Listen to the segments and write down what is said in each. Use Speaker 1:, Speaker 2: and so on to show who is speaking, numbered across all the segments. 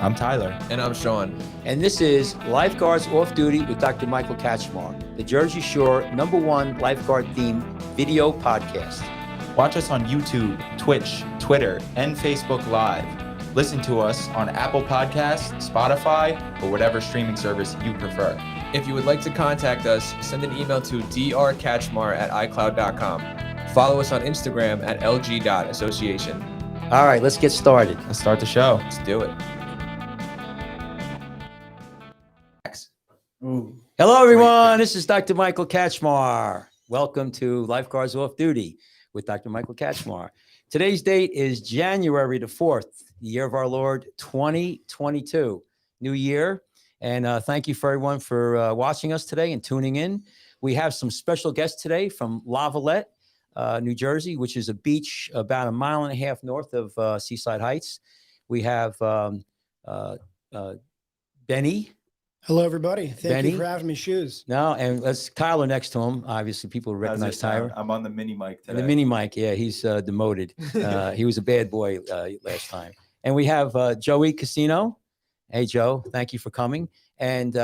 Speaker 1: I'm Tyler.
Speaker 2: And I'm Sean.
Speaker 3: And this is Lifeguards Off Duty with Dr. Michael Katchmar, the Jersey Shore #1 lifeguard-themed video podcast.
Speaker 1: Watch us on YouTube, Twitch, Twitter, and Facebook Live. Listen to us on Apple Podcasts, Spotify, or whatever streaming service you prefer.
Speaker 2: If you would like to contact us, send an email to drkatchmar@icloud.com. Follow us on Instagram at lg.association.
Speaker 3: All right, let's get started.
Speaker 1: Let's start the show.
Speaker 2: Let's do it.
Speaker 3: Ooh. Hello, everyone. This is Dr. Michael Katchmar. Welcome to Lifeguards Off Duty with Dr. Michael Katchmar. Today's date is January the 4th, the year of our Lord, 2022. New year. And thank you for everyone for watching us today and tuning in. We have some special guests today from Lavallette, New Jersey, which is a beach about 1.5 miles north of Seaside Heights. We have Benny.
Speaker 4: Hello, everybody. Thank you for having me. Shoes.
Speaker 3: No, and that's Tyler next to him. Obviously, people recognize Tyler.
Speaker 1: I'm on the mini mic today.
Speaker 3: And the mini mic, yeah, he's demoted. He was a bad boy last time. And we have Joey Caucino. Hey, Joe, thank you for coming. And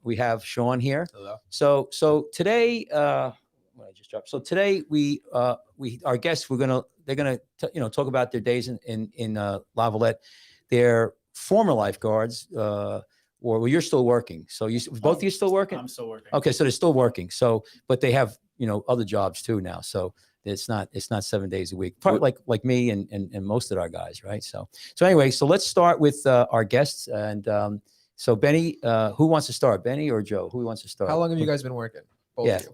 Speaker 3: we have Sean here.
Speaker 2: Hello.
Speaker 3: So today, what I just dropped. So today we our guests they're gonna talk about their days in Lavallette. They're former lifeguards. Or you're still working. So both of you still working?
Speaker 5: I'm still working.
Speaker 3: Okay, so they're still working. So, but they have other jobs too now. So it's not 7 days a week. Probably like me and most of our guys, right? So anyway, so let's start with our guests. And so Benny, who wants to start? Benny or Joe? Who wants to start?
Speaker 2: How long have you guys been working? Both
Speaker 3: Yeah.
Speaker 2: of you.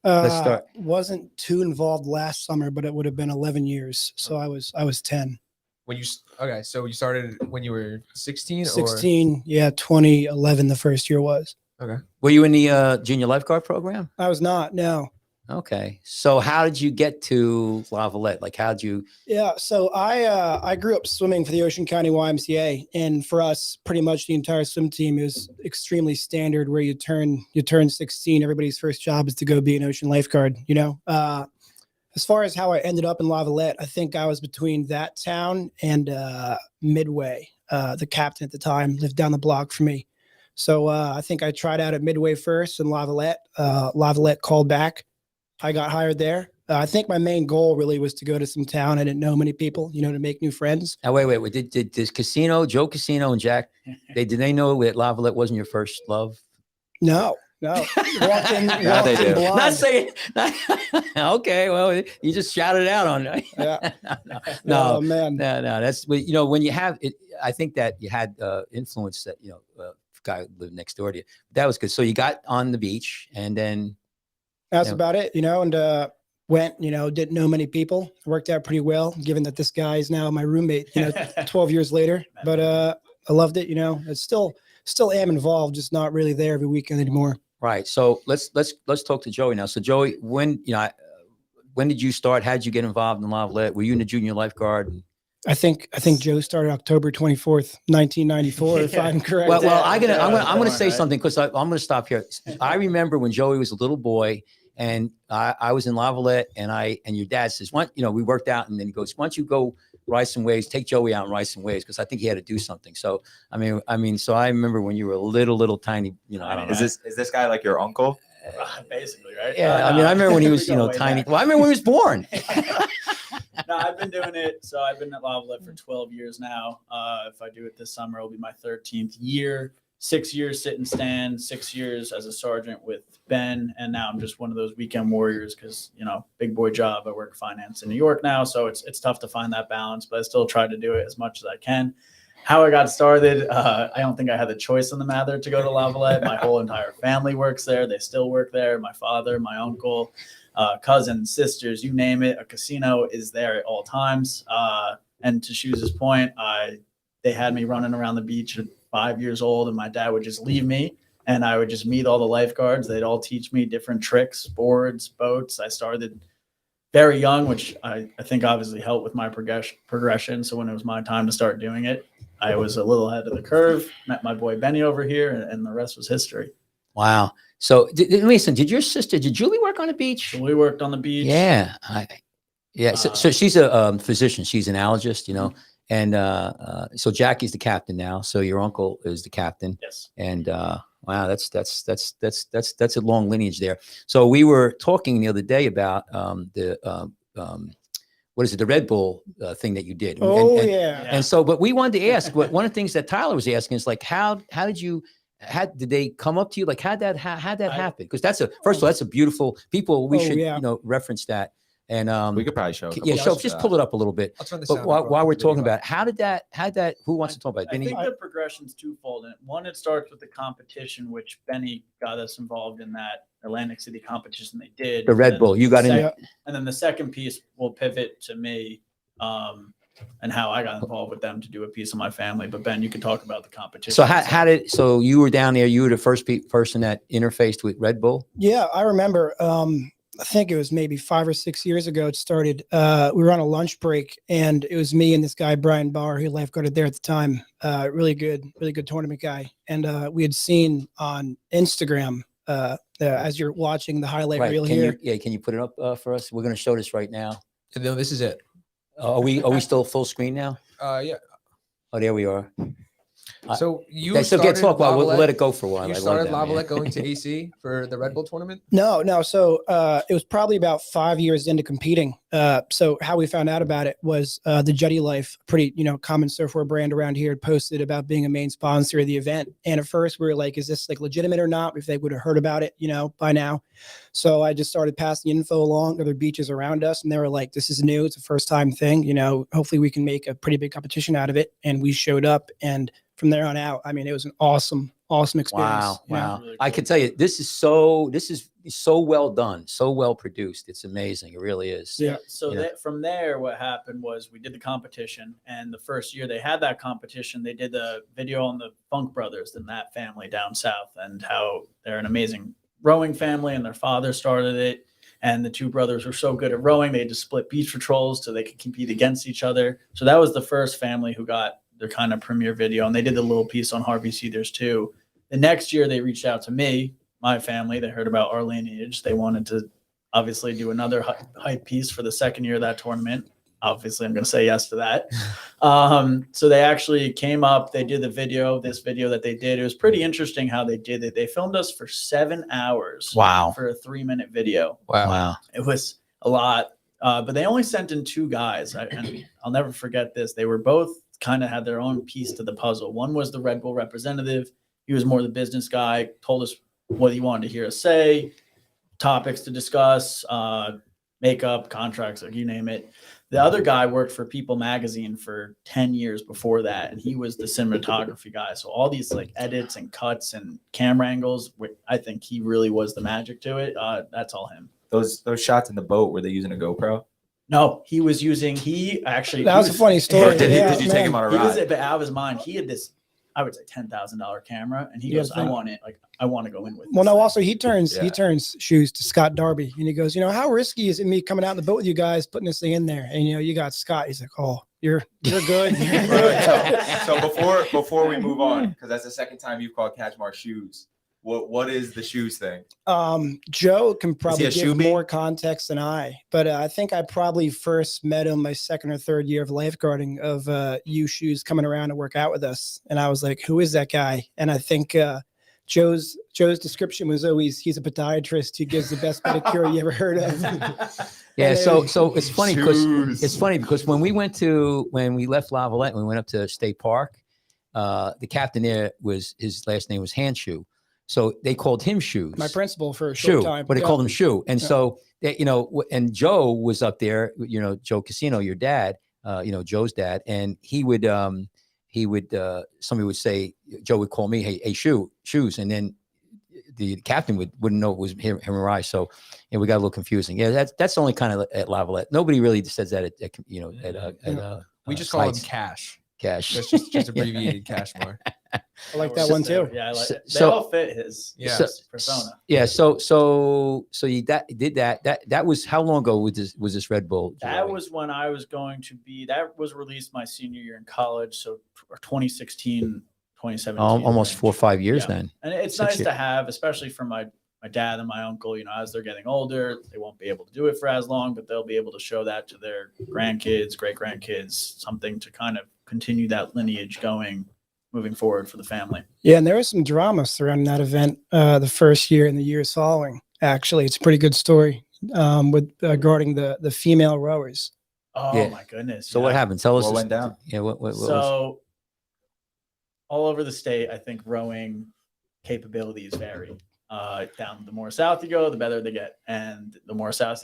Speaker 3: Let's start.
Speaker 4: Wasn't too involved last summer, but it would have been 11 years. So I was 10.
Speaker 2: So you started when you were 16?
Speaker 4: 16, yeah, 2011 the first year was.
Speaker 2: Okay.
Speaker 3: Were you in the junior lifeguard program?
Speaker 4: I was not, no.
Speaker 3: Okay. So how did you get to Lavallette? Like, how'd you?
Speaker 4: Yeah, so I grew up swimming for the Ocean County YMCA, and for us, pretty much the entire swim team is extremely standard. Where you turn 16, everybody's first job is to go be an ocean lifeguard. As far as how I ended up in Lavallette, I think I was between that town and Midway. The captain at the time lived down the block from me. So I think I tried out at Midway first and Lavallette. Lavallette called back. I got hired there. I think my main goal really was to go to some town I didn't know many people, to make new friends.
Speaker 3: Now, wait. Did Joe Caucino and Jack, did they know that Lavallette wasn't your first love?
Speaker 4: No. Walked in
Speaker 3: They do.
Speaker 4: blind.
Speaker 3: Not saying. Okay, well, you just shouted it out on it.
Speaker 4: Yeah.
Speaker 3: No,
Speaker 4: Oh, man.
Speaker 3: no. That's when you have it. I think that you had influence that guy who lived next door to you. That was good. So you got on the beach, and then
Speaker 4: That's about it, and went, didn't know many people. It worked out pretty well, given that this guy is now my roommate, 12 years later. But I loved it, It's still am involved, just not really there every weekend anymore.
Speaker 3: right. So let's talk to Joey now. So Joey, when did you start? How did you get involved in Lavallette? Were you in the junior lifeguard?
Speaker 4: I think Joe started October 24th, 1994, if I'm correct.
Speaker 3: Well, I'm gonna say something because I'm gonna stop here. I remember when Joey was a little boy, and I was in Lavallette, and your dad says, we worked out, and then he goes, why don't you go ride some waves, take Joey out and ride some waves, because I think he had to do something. So so I remember when you were a little tiny, I don't know.
Speaker 1: Is this guy like your uncle?
Speaker 5: Basically, right?
Speaker 3: Yeah, I remember when he was, tiny.
Speaker 5: Back.
Speaker 3: Well, I remember when he was born.
Speaker 5: No, I've been doing it. So I've been at Lavallette for 12 years now. If I do it this summer, it'll be my 13th year. 6 years sit and stand, 6 years as a sergeant with Ben. And now I'm just one of those weekend warriors because, big boy job. I work finance in New York now. So it's tough to find that balance, but I still try to do it as much as I can. How I got started, I don't think I had the choice in the matter to go to Lavallette. My whole entire family works there. They still work there. My father, my uncle, cousins, sisters, you name it. A casino is there at all times. And to Shoes' point, they had me running around the beach at 5 years old, and my dad would just leave me, and I would just meet all the lifeguards. They'd all teach me different tricks, boards, boats. I started very young, which I think obviously helped with my progression. So when it was my time to start doing it, I was a little ahead of the curve, met my boy Benny over here, and the rest was history.
Speaker 3: Wow. So listen, did Julie work on the beach?
Speaker 5: So we worked on the beach.
Speaker 3: Yeah. So she's a physician. She's an allergist, And so Jackie's the captain now. So your uncle is the captain.
Speaker 5: Yes.
Speaker 3: And wow, that's a long lineage there. So we were talking the other day about what is it, the Red Bull thing that you did.
Speaker 4: Oh
Speaker 3: and,
Speaker 4: yeah.
Speaker 3: And so, but we wanted to ask, one of the things that Tyler was asking is like, how did they come up to you? Like, how'd that happen? Because first of all, that's a beautiful, people, we should, reference that. And
Speaker 1: We could probably show.
Speaker 3: Just pull it up a little bit.
Speaker 2: I'll turn the
Speaker 3: But
Speaker 2: sound
Speaker 3: while
Speaker 2: up
Speaker 3: we're
Speaker 2: for the
Speaker 3: talking
Speaker 2: video.
Speaker 3: about how did that, who wants to talk about it?
Speaker 5: I
Speaker 3: Benny?
Speaker 5: think the progression's twofold. And one, it starts with the competition, which Benny got us involved in that Atlantic City competition they did.
Speaker 3: The Red Bull, you got in.
Speaker 5: And then the second piece will pivot to me and how I got involved with them to do a piece of my family. But Ben, you can talk about the competition.
Speaker 3: So so you were down there, you were the first person that interfaced with Red Bull?
Speaker 4: Yeah, I remember. I think it was maybe 5 or 6 years ago it started. We were on a lunch break, and it was me and this guy, Brian Barr, who lifeguarded there at the time. Really good tournament guy. And we had seen on Instagram, as you're watching the highlight reel here.
Speaker 3: Can you put it up for us? We're going to show this right now.
Speaker 2: No, this is it.
Speaker 3: Are we still full screen now?
Speaker 2: Yeah.
Speaker 3: Oh, there we are.
Speaker 2: So you
Speaker 3: Get talk while we'll
Speaker 2: Lavallette-
Speaker 3: let it go for a while.
Speaker 2: You
Speaker 3: I love
Speaker 2: started
Speaker 3: that, man.
Speaker 2: Lavallette going to AC for the Red Bull tournament?
Speaker 4: No. So it was probably about 5 years into competing. So how we found out about it was the Jetty Life, pretty common surfwear brand around here, had posted about being a main sponsor of the event. And at first we were like, is this like legitimate or not? If they would have heard about it, by now. So I just started passing info along other beaches around us, and they were like, this is new. It's a first time thing. Hopefully we can make a pretty big competition out of it. And we showed up, and from there on out, I mean, it was an awesome experience.
Speaker 3: Wow.
Speaker 5: Really
Speaker 3: I
Speaker 5: cool.
Speaker 3: can tell you, this is so well done, so well produced. It's amazing. It really is.
Speaker 4: Yeah.
Speaker 5: So
Speaker 3: Yeah.
Speaker 5: from there, what happened was we did the competition, and the first year they had that competition, they did the video on the Funk brothers and that family down south, and how they're an amazing rowing family, and their father started it. And the two brothers were so good at rowing, they had to split beach patrols so they could compete against each other. So that was the first family who got their kind of premiere video, and they did the little piece on Harvey Cedars too. The next year they reached out to me, my family. They heard about our lineage. They wanted to obviously do another hype piece for the second year of that tournament. Obviously, I'm going to say yes to that. So they actually came up, they did this video that they did. It was pretty interesting how they did it. They filmed us for 7 hours.
Speaker 3: Wow.
Speaker 5: For a 3-minute video.
Speaker 3: Wow.
Speaker 5: It was a lot, but they only sent in 2 guys. And I'll never forget this. They were both kind of had their own piece to the puzzle. One was the Red Bull representative. He was more the business guy, told us what he wanted to hear us say, topics to discuss, makeup, contracts, like you name it. The other guy worked for People magazine for 10 years before that, and he was the cinematography guy. So all these like edits and cuts and camera angles, I think he really was the magic to it. That's all him.
Speaker 1: Those shots in the boat, were they using a GoPro?
Speaker 5: No, he was using,
Speaker 4: That was a funny story.
Speaker 1: Did
Speaker 4: Yeah,
Speaker 1: you take
Speaker 4: man.
Speaker 1: him on a
Speaker 5: he was
Speaker 1: ride?
Speaker 5: but out of his mind. He had this, I would say $10,000 camera, and he goes, I want it. Like, I want to go in with
Speaker 4: Well,
Speaker 5: this
Speaker 4: no,
Speaker 5: thing.
Speaker 4: also he
Speaker 1: Yeah.
Speaker 4: turns shoes to Scott Darby, and he goes, how risky is it me coming out in the boat with you guys, putting this thing in there? And you got Scott. He's like, oh, you're good. You're good.
Speaker 1: So before we move on, because that's the second time you've called Catchmar shoes. What is the shoes thing?
Speaker 4: Joe can probably
Speaker 1: a shoe
Speaker 4: give
Speaker 1: bee?
Speaker 4: more context than I, but I think I probably first met him my second or third year of lifeguarding of U shoes coming around to work out with us, and I was like, "Who is that guy?" And I think Joe's description was always, "He's a podiatrist who gives the best pedicure you ever heard of."
Speaker 3: Yeah.
Speaker 4: And
Speaker 3: So it's funny
Speaker 1: Shoes.
Speaker 3: because when we left Lavallette and we went up to State Park, the captain there his last name was Handshoe. So they called him Shoes.
Speaker 4: my principal for a short
Speaker 3: Shoe,
Speaker 4: time,
Speaker 3: but they
Speaker 4: yeah.
Speaker 3: called him Shoe. And
Speaker 4: Yeah.
Speaker 3: so, and Joe was up there, Joe Caucino, your dad, Joe's dad. And he would, somebody would say, Joe would call me, hey, Shoes. And then the captain wouldn't know it was him or I. So, we got a little confusing. Yeah. That's only kind of at Lavallette. Nobody really says that
Speaker 2: We just call him
Speaker 3: sites.
Speaker 2: Cash.
Speaker 3: Cash.
Speaker 2: That's just abbreviated Cashmar.
Speaker 4: I like that one too.
Speaker 5: Yeah, I like it. They
Speaker 3: So-
Speaker 5: all fit his persona.
Speaker 3: Yeah. So you did that. That was how long ago was this Red Bull?
Speaker 5: That
Speaker 3: Joey?
Speaker 5: was when I was that was released my senior year in college. So 2016, 2017.
Speaker 3: almost
Speaker 5: range.
Speaker 3: 4 or 5 years
Speaker 5: Yeah.
Speaker 3: then.
Speaker 5: And it's
Speaker 3: 6
Speaker 5: nice
Speaker 3: years.
Speaker 5: to have, especially from my dad and my uncle, as they're getting older, they won't be able to do it for as long, but they'll be able to show that to their grandkids, great grandkids, something to kind of continue that lineage going moving forward for the family.
Speaker 4: Yeah, and there was some drama surrounding that event the first year and the years following. Actually, it's a pretty good story with regarding the female rowers.
Speaker 5: Oh
Speaker 3: Yeah.
Speaker 5: my goodness.
Speaker 3: So what happened? Tell us.
Speaker 1: What
Speaker 3: this-
Speaker 1: went down?
Speaker 3: Yeah. What was?
Speaker 5: So all over the state, I think rowing capabilities vary. Down the more south you go, the better they get, and the more south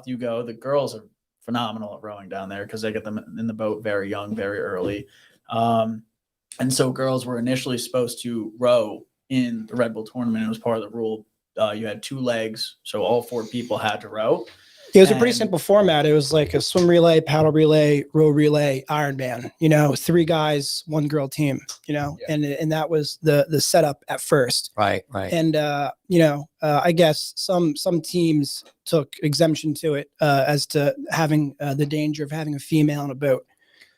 Speaker 5: you go, the girls are phenomenal at rowing down there because they get them in the boat very young, very early. And so girls were initially supposed to row in the Red Bull tournament. It was part of the rule. You had 2 legs, so all 4 people had to row.
Speaker 4: It was a pretty
Speaker 5: And-
Speaker 4: simple format. It was like a swim relay, paddle relay, row relay, Ironman. 3 guys, 1 girl team. And that was the setup at first.
Speaker 3: Right.
Speaker 4: And I guess some teams took exemption to it as to having the danger of having a female on a boat.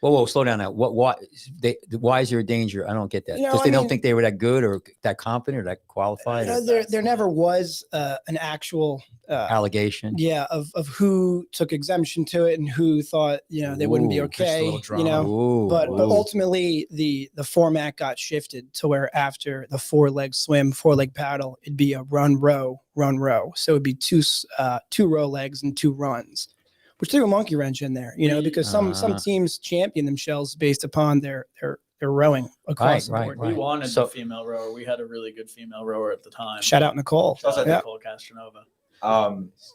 Speaker 3: Whoa, slow down now. Why is there a danger? I don't get that.
Speaker 4: You know,
Speaker 3: Because they
Speaker 4: I
Speaker 3: don't
Speaker 4: mean-
Speaker 3: think they were that good or that competent or that qualified. Or
Speaker 4: There never was an actual
Speaker 3: allegation.
Speaker 4: of who took exemption to it and who thought they wouldn't be
Speaker 3: Ooh,
Speaker 2: just a
Speaker 4: okay.
Speaker 2: little drama.
Speaker 3: Ooh,
Speaker 4: But
Speaker 3: ooh.
Speaker 4: ultimately the format got shifted to where after the 4-leg swim, 4-leg paddle, it'd be a run row. So it'd be two row legs and 2 runs, which threw a monkey wrench in there, because some teams champion themselves based upon their rowing across the board.
Speaker 5: We wanted
Speaker 3: So-
Speaker 5: the female rower. We had a really good female rower at the time.
Speaker 4: Shout out Nicole.
Speaker 5: Shout out
Speaker 4: Yeah.
Speaker 5: Nicole Castronova.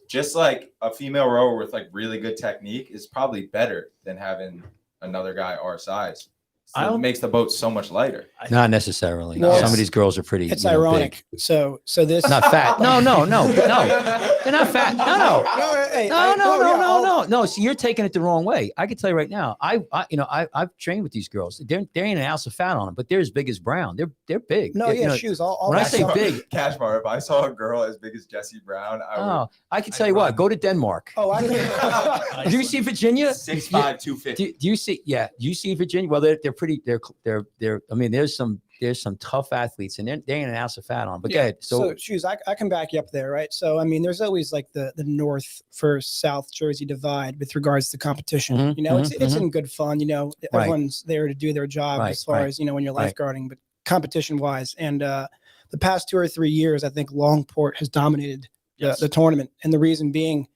Speaker 1: Just like a female rower with like really good technique is probably better than having another guy our size. So
Speaker 5: I
Speaker 1: it
Speaker 5: don't-
Speaker 1: makes the boat so much lighter.
Speaker 3: Not necessarily.
Speaker 4: Well,
Speaker 3: Some of these girls are pretty.
Speaker 4: It's
Speaker 3: you know,
Speaker 4: ironic.
Speaker 3: big.
Speaker 4: So this
Speaker 3: Not fat. No. They're not fat. No.
Speaker 4: hey,
Speaker 3: No. See, you're taking it the wrong way. I can tell you right now. I've trained with these girls. There ain't an ounce of fat on them, but they're as big as Brown. They're big.
Speaker 4: No,
Speaker 3: You
Speaker 4: yeah,
Speaker 3: know,
Speaker 4: shoes. All
Speaker 3: when I
Speaker 4: that
Speaker 3: say
Speaker 4: stuff.
Speaker 3: big,
Speaker 1: Cash bar. If I saw a girl as big as Jessie Brown, I would.
Speaker 3: oh, I can tell you what. Go to Denmark.
Speaker 4: Oh, I can.
Speaker 3: Do you see Virginia?
Speaker 1: 6'5", 250.
Speaker 3: Do you see? Yeah. Do you see Virginia? Well, they're pretty. They're. I mean, there's some tough athletes, and they ain't an ounce of fat on. But go ahead.
Speaker 4: So shoes, I can back you up there, right? So I mean, there's always like the North versus South Jersey divide with regards to competition.
Speaker 3: Mhm,
Speaker 4: It's in good fun. Everyone's there to do their job
Speaker 3: Right,
Speaker 4: as far
Speaker 3: right.
Speaker 4: as when you're
Speaker 3: Right.
Speaker 4: lifeguarding, but competition wise, and the past 2 or 3 years, I think Longport has dominated
Speaker 5: Yes.
Speaker 4: the tournament, and the reason being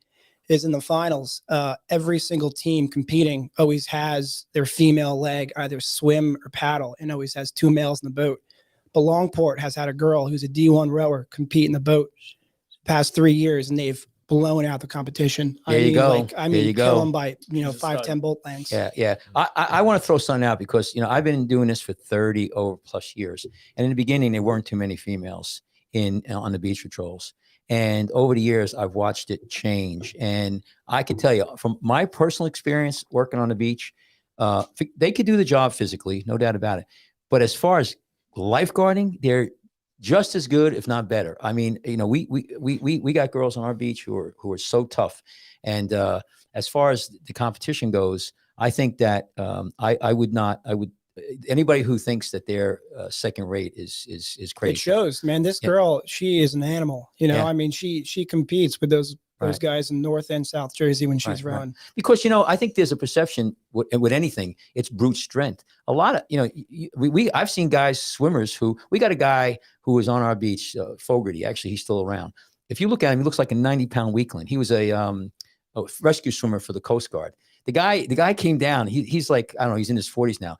Speaker 4: is in the finals, every single team competing always has their female leg, either swim or paddle, and always has 2 males in the boat. But Longport has had a girl who's a D1 rower compete in the boat past 3 years, and they've blown out the competition.
Speaker 3: There you go.
Speaker 4: I
Speaker 3: There you
Speaker 4: mean,
Speaker 3: go.
Speaker 4: kill them by,
Speaker 5: She's a
Speaker 4: 5,
Speaker 5: stud.
Speaker 4: 10 bolt lengths.
Speaker 3: Yeah. I want to throw something out because I've been doing this for 30 over plus years, and in the beginning there weren't too many females on the beach patrols. And over the years, I've watched it change. And I can tell you from my personal experience working on the beach, they could do the job physically, no doubt about it. But as far as lifeguarding, they're just as good, if not better. I mean, we got girls on our beach who are so tough. And as far as the competition goes, I think that I would anybody who thinks that they're second rate is crazy.
Speaker 4: It shows, man. This
Speaker 3: Yeah.
Speaker 4: girl, she is an animal.
Speaker 3: Yeah.
Speaker 4: I mean, she competes with those
Speaker 3: Right.
Speaker 4: guys in North and South Jersey when she's
Speaker 3: Right, right.
Speaker 4: rowing.
Speaker 3: Because I think there's a perception with anything, it's brute strength. A lot of I've seen swimmers we got a guy who was on our beach, Fogarty. Actually, he's still around. If you look at him, he looks like a 90-pound weakling. He was a rescue swimmer for the Coast Guard. The guy came down. He's like, I don't know, he's in his 40s now.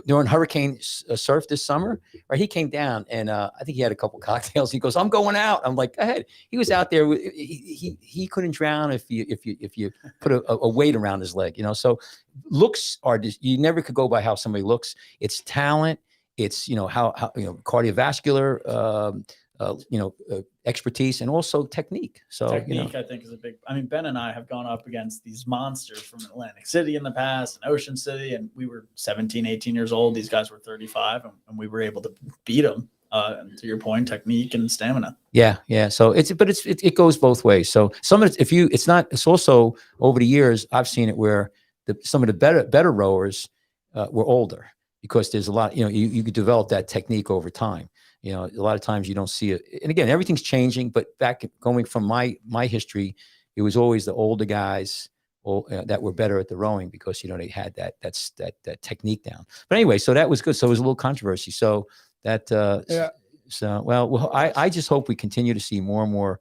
Speaker 3: During hurricane surf this summer, right? He came down and I think he had a couple cocktails. He goes, "I'm going out." I'm like, "Go ahead." He was out there. He couldn't drown if you put a weight around his leg. So looks are you never could go by how somebody looks. It's talent. It's how cardiovascular expertise and also technique. So
Speaker 5: Technique, I think, is a big. I mean, Ben and I have gone up against these monsters from Atlantic City in the past and Ocean City, and we were 17, 18 years old. These guys were 35, and we were able to beat them. And to your point, technique and stamina.
Speaker 3: Yeah. So it goes both ways. So some of it, it's also over the years I've seen it where some of the better rowers were older because there's a lot. You could develop that technique over time. A lot of times you don't see it. And again, everything's changing, but going from my history, it was always the older guys that were better at the rowing because they had that technique down. But anyway, so that was good. So it was a little controversy. So that
Speaker 4: Yeah.
Speaker 3: So well, I just hope we continue to see more and more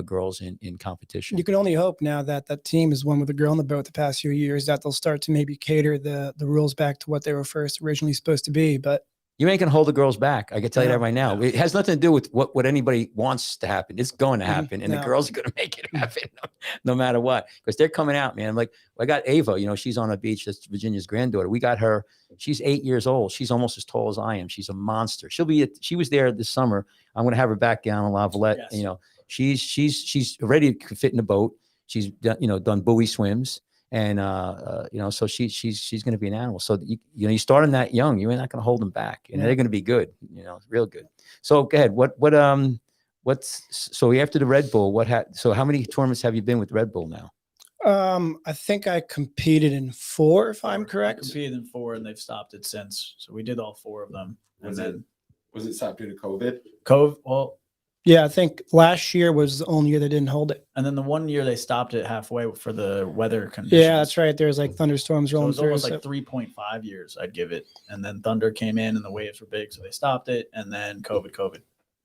Speaker 3: girls in competition.
Speaker 4: You can only hope now that that team has won with a girl on the boat the past few years that they'll start to maybe cater the rules back to what they were first originally supposed to be. But
Speaker 3: You ain't gonna hold the girls back. I can tell you that right now.
Speaker 5: Yeah.
Speaker 3: It has nothing to do with what anybody wants to happen. It's going to happen, and the
Speaker 4: No.
Speaker 3: girls are gonna make it happen, no matter what, because they're coming out, man. Like I got Ava. She's on a beach. That's Virginia's granddaughter. We got her. She's 8 years old. She's almost as tall as I am. She's a monster. She was there this summer. I'm gonna have her back down in Lavallette.
Speaker 5: Yes.
Speaker 3: She's ready to fit in the boat. She's done buoy swims. And so she's going to be an animal. So you start them that young, you're not going to hold them back, and they're going to be good, real good. So go ahead. So after the Red Bull, so how many tournaments have you been with Red Bull now?
Speaker 4: I think I competed in 4, if I'm
Speaker 5: I
Speaker 4: correct.
Speaker 5: competed in 4, and they've stopped it since. So we did all 4 of them. And
Speaker 1: Was it stopped due to COVID?
Speaker 4: Yeah, I think last year was the only year they didn't hold it.
Speaker 5: And then the one year they stopped it halfway for the weather conditions.
Speaker 4: Yeah, that's right. There's like thunderstorms
Speaker 5: So it
Speaker 4: rolling
Speaker 5: was
Speaker 4: through.
Speaker 5: almost
Speaker 4: So
Speaker 5: like 3.5 years I'd give it. And then thunder came in and the waves were big, so they stopped it. And then COVID.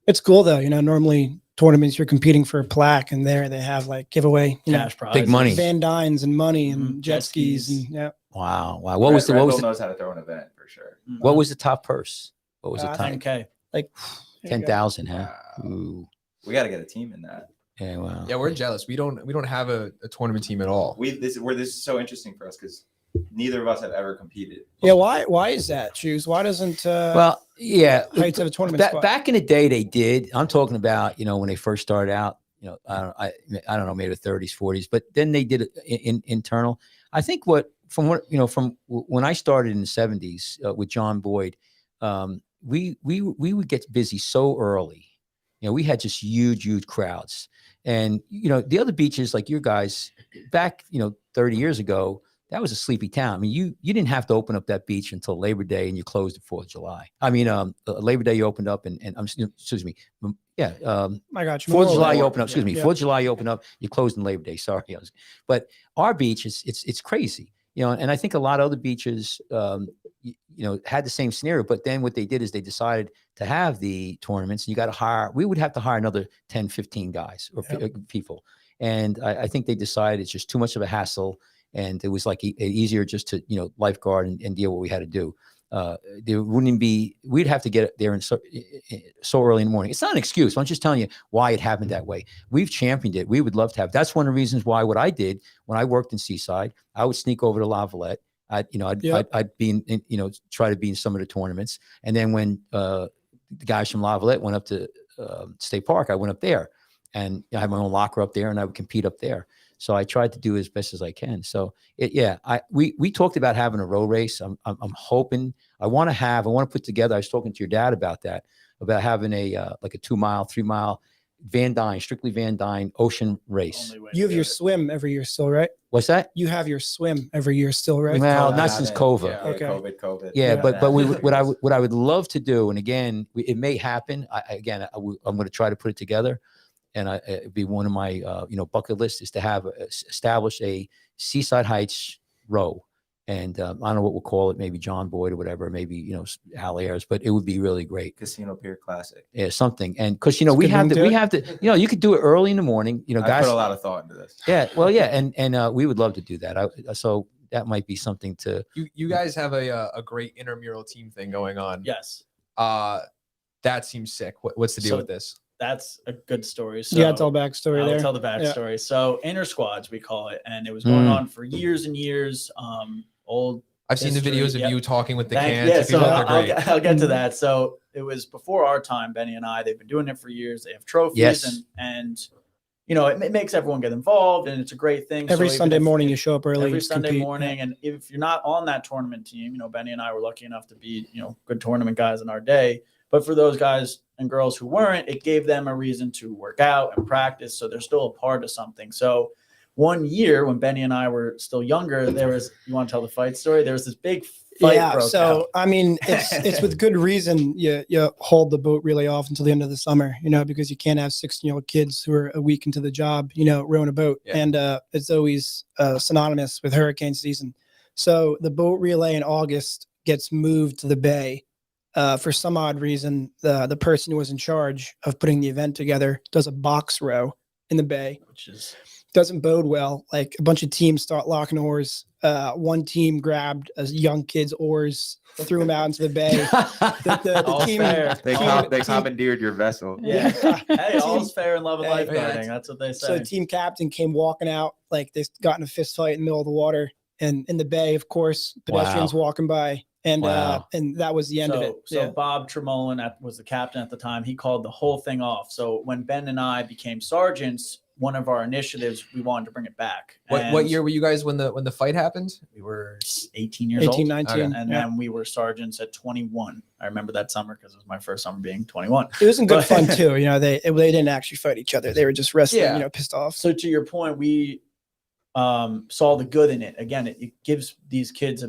Speaker 4: it's cool though. Normally tournaments you're competing for a plaque, and there they have like giveaway,
Speaker 5: Cash prizes.
Speaker 3: Big money.
Speaker 4: Van Dynes and money and
Speaker 5: Mhm.
Speaker 4: jet
Speaker 5: Jet
Speaker 4: skis
Speaker 5: skis.
Speaker 4: and yeah.
Speaker 3: Wow. What
Speaker 1: Red-
Speaker 3: was the
Speaker 1: Red
Speaker 3: what was
Speaker 1: Bull
Speaker 3: the,
Speaker 1: knows how to throw an event for sure.
Speaker 3: what was the top purse? What was the
Speaker 4: I
Speaker 3: top?
Speaker 4: think
Speaker 5: 10K.
Speaker 4: Like
Speaker 3: 10,000, huh?
Speaker 1: Wow.
Speaker 3: Ooh.
Speaker 1: We got to get a team in that.
Speaker 3: Yeah. Wow.
Speaker 2: Yeah, we're jealous. We don't have a tournament team at all.
Speaker 1: This is so interesting for us because neither of us have ever competed.
Speaker 4: Yeah, why is that, Shoes? Why doesn't
Speaker 3: Well, yeah.
Speaker 4: Heights have a tournament spot?
Speaker 3: Back in the day, they did. I'm talking about when they first started out. I don't know, maybe the 30s, 40s, but then they did it internal. I think from when I started in the 70s with John Boyd, we would get busy so early. We had just huge crowds, and the other beaches like your guys back 30 years ago, that was a sleepy town. I mean, you didn't have to open up that beach until Labor Day, and you closed at 4th of July. I mean, Labor Day you opened up, and excuse me, yeah,
Speaker 4: I got you.
Speaker 3: 4th of July
Speaker 4: Memorial
Speaker 3: you
Speaker 4: Day.
Speaker 3: open up. Excuse me,
Speaker 4: Yeah.
Speaker 3: 4th of July you open up. You closed in Labor Day. Sorry, but our beach it's crazy, and I think a lot of other beaches, had the same scenario. But then what they did is they decided to have the tournaments, and you got to hire. We would have to hire another 10, 15 guys or people, and I think they decided it's just too much of a hassle, and it was like easier just to lifeguard and deal with what we had to do. There wouldn't be. We'd have to get there so early in the morning. It's not an excuse. I'm just telling you why it happened that way. We've championed it. We would love to have. That's one of the reasons why what I did when I worked in Seaside, I would sneak over to Lavallette. I'd be in, try to be in some of the tournaments. And then when the guys from Lavallette went up to State Park, I went up there, and I had my own locker up there, and I would compete up there. So I tried to do as best as I can. So we talked about having a row race. I'm hoping I want to put together. I was talking to your dad about that, about having like a 2 mile, 3 mile strictly Van Dyne ocean race.
Speaker 4: You have your swim every year still, right?
Speaker 3: What's that?
Speaker 4: You have your swim every year still, right?
Speaker 3: Well,
Speaker 1: COVID
Speaker 3: not since
Speaker 1: happened.
Speaker 3: COVID.
Speaker 1: Yeah,
Speaker 4: Okay.
Speaker 1: COVID.
Speaker 3: Yeah, but
Speaker 1: we
Speaker 3: what I would love to do, and again, it may happen. I'm going to try to put it together, and it'd be one of my bucket list is to have establish a Seaside Heights row, and I don't know what we'll call it, maybe John Boyd or whatever, maybe Al Ayers, but it would be really great.
Speaker 1: Casino Pier Classic.
Speaker 3: Yeah, something, and because
Speaker 4: It's a
Speaker 3: we
Speaker 4: good
Speaker 3: have
Speaker 4: name
Speaker 3: to,
Speaker 4: to
Speaker 3: we
Speaker 4: it.
Speaker 3: have to, you could do it early in the morning,
Speaker 1: I
Speaker 3: guys.
Speaker 1: put a lot of thought into this.
Speaker 3: Yeah, well, yeah, and we would love to do that. So that might be something to.
Speaker 2: You guys have a great intramural team thing going on.
Speaker 5: Yes.
Speaker 2: That seems sick. What's the deal
Speaker 5: So-
Speaker 2: with this?
Speaker 5: That's a good story. So
Speaker 4: Yeah, it's all backstory
Speaker 5: I'll
Speaker 4: there.
Speaker 5: tell the backstory. So inter squads, we call it. And it was going on for years and years. Old
Speaker 2: I've seen the
Speaker 5: history,
Speaker 2: videos of
Speaker 5: yep.
Speaker 2: you talking with the
Speaker 5: Thank-
Speaker 2: cans.
Speaker 5: Yeah,
Speaker 2: to
Speaker 5: so
Speaker 2: people. They're great.
Speaker 5: I'll get to that. So it was before our time, Benny and I. They've been doing it for years. They have trophies,
Speaker 3: Yes.
Speaker 5: and it makes everyone get involved, and it's a great thing.
Speaker 4: Every
Speaker 5: So even
Speaker 4: Sunday
Speaker 5: if-
Speaker 4: morning you show up early.
Speaker 5: Every Sunday
Speaker 4: compete.
Speaker 5: morning, and if you're not on that tournament team, Benny and I were lucky enough to be good tournament guys in our day. But for those guys and girls who weren't, it gave them a reason to work out and practice, so they're still a part of something. So one year when Benny and I were still younger, you want to tell the fight story? There was this big fight broke
Speaker 4: so
Speaker 5: out.
Speaker 4: I mean, it's with good reason you hold the boat really off until the end of the summer, because you can't have 16-year-old kids who are a week into the job, rowing a boat.
Speaker 2: Yeah.
Speaker 4: And it's always synonymous with hurricane season. So the boat relay in August gets moved to the bay. For some odd reason, the person who was in charge of putting the event together does a box row in the bay,
Speaker 5: Which is
Speaker 4: doesn't bode well. Like a bunch of teams start locking oars. One team grabbed a young kid's oars, threw him out into the bay. The
Speaker 5: All's
Speaker 4: team,
Speaker 5: fair.
Speaker 1: They,
Speaker 5: All-
Speaker 1: they commandeered your vessel.
Speaker 4: Yeah.
Speaker 5: Hey, all's fair in love and
Speaker 4: Hey,
Speaker 5: lifeguarding. That's what they
Speaker 4: so
Speaker 5: say.
Speaker 4: the team captain came walking out like they got in a fist fight in the middle of the water, and in the bay, of course, pedestrians walking by, and
Speaker 3: Wow.
Speaker 4: and that was the end of it.
Speaker 5: So Bob Tremolin was the captain at the time. He called the whole thing off. So when Ben and I became sergeants, one of our initiatives, we wanted to bring it back.
Speaker 2: What
Speaker 5: And
Speaker 2: year were you guys when the fight happened?
Speaker 5: We were 18 years
Speaker 4: 18,
Speaker 5: old.
Speaker 4: 19.
Speaker 5: And
Speaker 4: yeah.
Speaker 5: then we were sergeants at 21. I remember that summer because it was my first summer being 21.
Speaker 4: It was in good
Speaker 5: But-
Speaker 4: fun too. They didn't actually fight each other. They were just wrestling,
Speaker 2: Yeah.
Speaker 4: pissed off.
Speaker 5: So to your point, we saw the good in it. Again, it gives these kids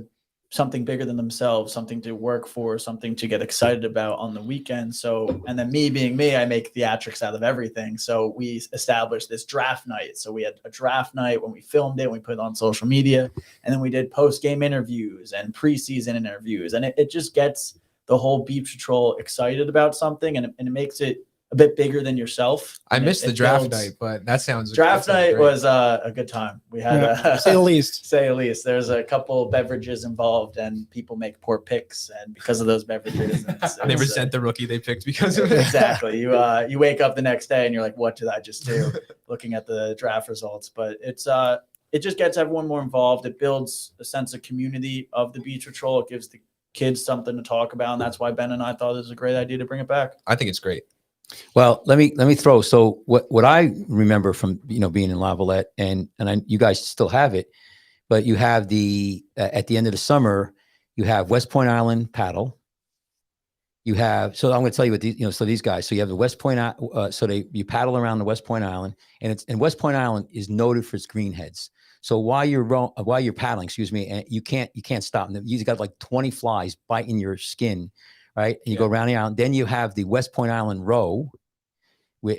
Speaker 5: something bigger than themselves, something to work for, something to get excited about on the weekend. So, and then me being me, I make theatrics out of everything. So we established this draft night. So we had a draft night when we filmed it, we put it on social media, and then we did post-game interviews and preseason interviews. And it just gets the whole beach patrol excited about something, and it makes it a bit bigger than yourself.
Speaker 2: I
Speaker 5: And
Speaker 2: missed
Speaker 5: it
Speaker 2: the draft
Speaker 5: builds-
Speaker 2: night, but that sounds
Speaker 5: Draft
Speaker 2: that sounds
Speaker 5: night
Speaker 2: great.
Speaker 5: was a good time. We had
Speaker 4: Yeah, say the least.
Speaker 5: say at least. There's a couple beverages involved, and people make poor picks, and because of those beverages,
Speaker 2: They resent the rookie they picked because of it.
Speaker 5: exactly. You wake up the next day and you're like, what did I just do? Looking at the draft results, but it just gets everyone more involved. It builds a sense of community of the beach patrol. It gives the kids something to talk about, and that's why Ben and I thought it was a great idea to bring it back.
Speaker 2: I think it's great.
Speaker 3: Well, let me throw. So what I remember from being in Lavallette, and you guys still have it, but you have at the end of the summer, you have West Point Island paddle. You have, so I'm going to tell you what these, so these guys. So you have the West Point, so you paddle around the West Point Island, and West Point Island is noted for its greenheads. So while you're paddling, excuse me, and you can't stop them. You got like 20 flies biting your skin. Right. And you go around the island. Then you have the West Point Island row.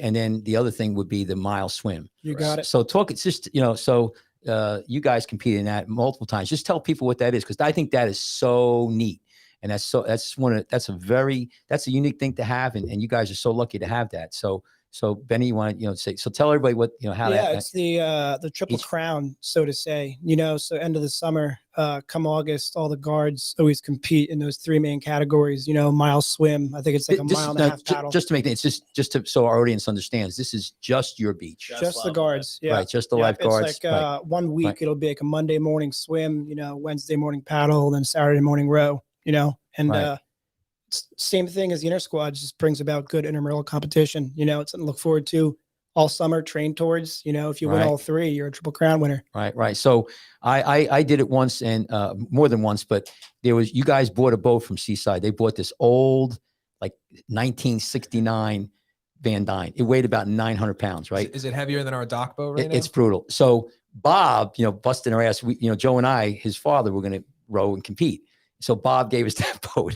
Speaker 3: And then the other thing would be the mile swim.
Speaker 4: You got it.
Speaker 3: So it's just, you guys competed in that multiple times. Just tell people what that is, because I think that is so neat. And that's a unique thing to have. And you guys are so lucky to have that. So Benny, you want to, say, so tell everybody what, how that.
Speaker 4: It's the triple crown, so to say, so end of the summer, come August, all the guards always compete in those three main categories, mile swim. I think it's like a mile and a half paddle.
Speaker 3: Just to make it, it's just so our audience understands, this is just your beach.
Speaker 4: Just the guards. Yeah.
Speaker 3: Right. Just the
Speaker 4: Yep,
Speaker 3: lifeguards.
Speaker 4: It's like 1 week,
Speaker 3: Right.
Speaker 4: it'll be like a Monday morning swim, Wednesday morning paddle, then Saturday morning row, and
Speaker 3: Right.
Speaker 4: same thing as the inter squad, just brings about good intramural competition. It's something to look forward to all summer, train towards. If you win
Speaker 3: Right.
Speaker 4: all three, you're a triple crown winner.
Speaker 3: Right. So I did it once, and more than once, but you guys bought a boat from Seaside. They bought this old, like 1969 Van Dyne. It weighed about 900 pounds, right?
Speaker 2: Is it heavier than our dock boat right now?
Speaker 3: It's brutal. So Bob, busting our ass, Joe and I, his father, were going to row and compete. So Bob gave us that boat.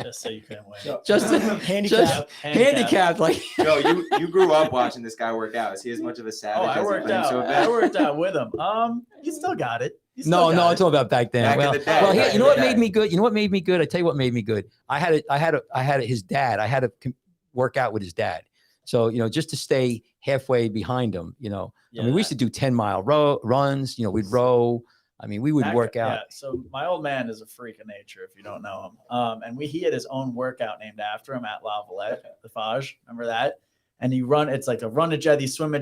Speaker 5: Just so you couldn't win.
Speaker 3: just handicapped, like
Speaker 1: Yo, you grew up watching this guy work out. Is he as much of a savage
Speaker 5: Oh, I
Speaker 1: as he
Speaker 5: worked
Speaker 1: claims to
Speaker 5: out.
Speaker 1: have
Speaker 5: I
Speaker 1: been?
Speaker 5: worked out with him. You still got it. You still
Speaker 3: no,
Speaker 5: got
Speaker 3: I'm
Speaker 5: it.
Speaker 3: talking about back then.
Speaker 1: Back in
Speaker 3: well,
Speaker 1: the day,
Speaker 3: well,
Speaker 1: back
Speaker 3: you
Speaker 1: in
Speaker 3: know
Speaker 1: the
Speaker 3: what
Speaker 1: day.
Speaker 3: made me good? You know what made me good? I tell you what made me good. I had his dad. I had to work out with his dad. So, just to stay halfway behind him, I mean, we used to do 10-mile runs, we'd row. I mean, we would work out.
Speaker 5: Yeah. So my old man is a freak of nature, if you don't know him. And he had his own workout named after him at Lavallette, the Fage. Remember that? And it's like a run a jetty, swim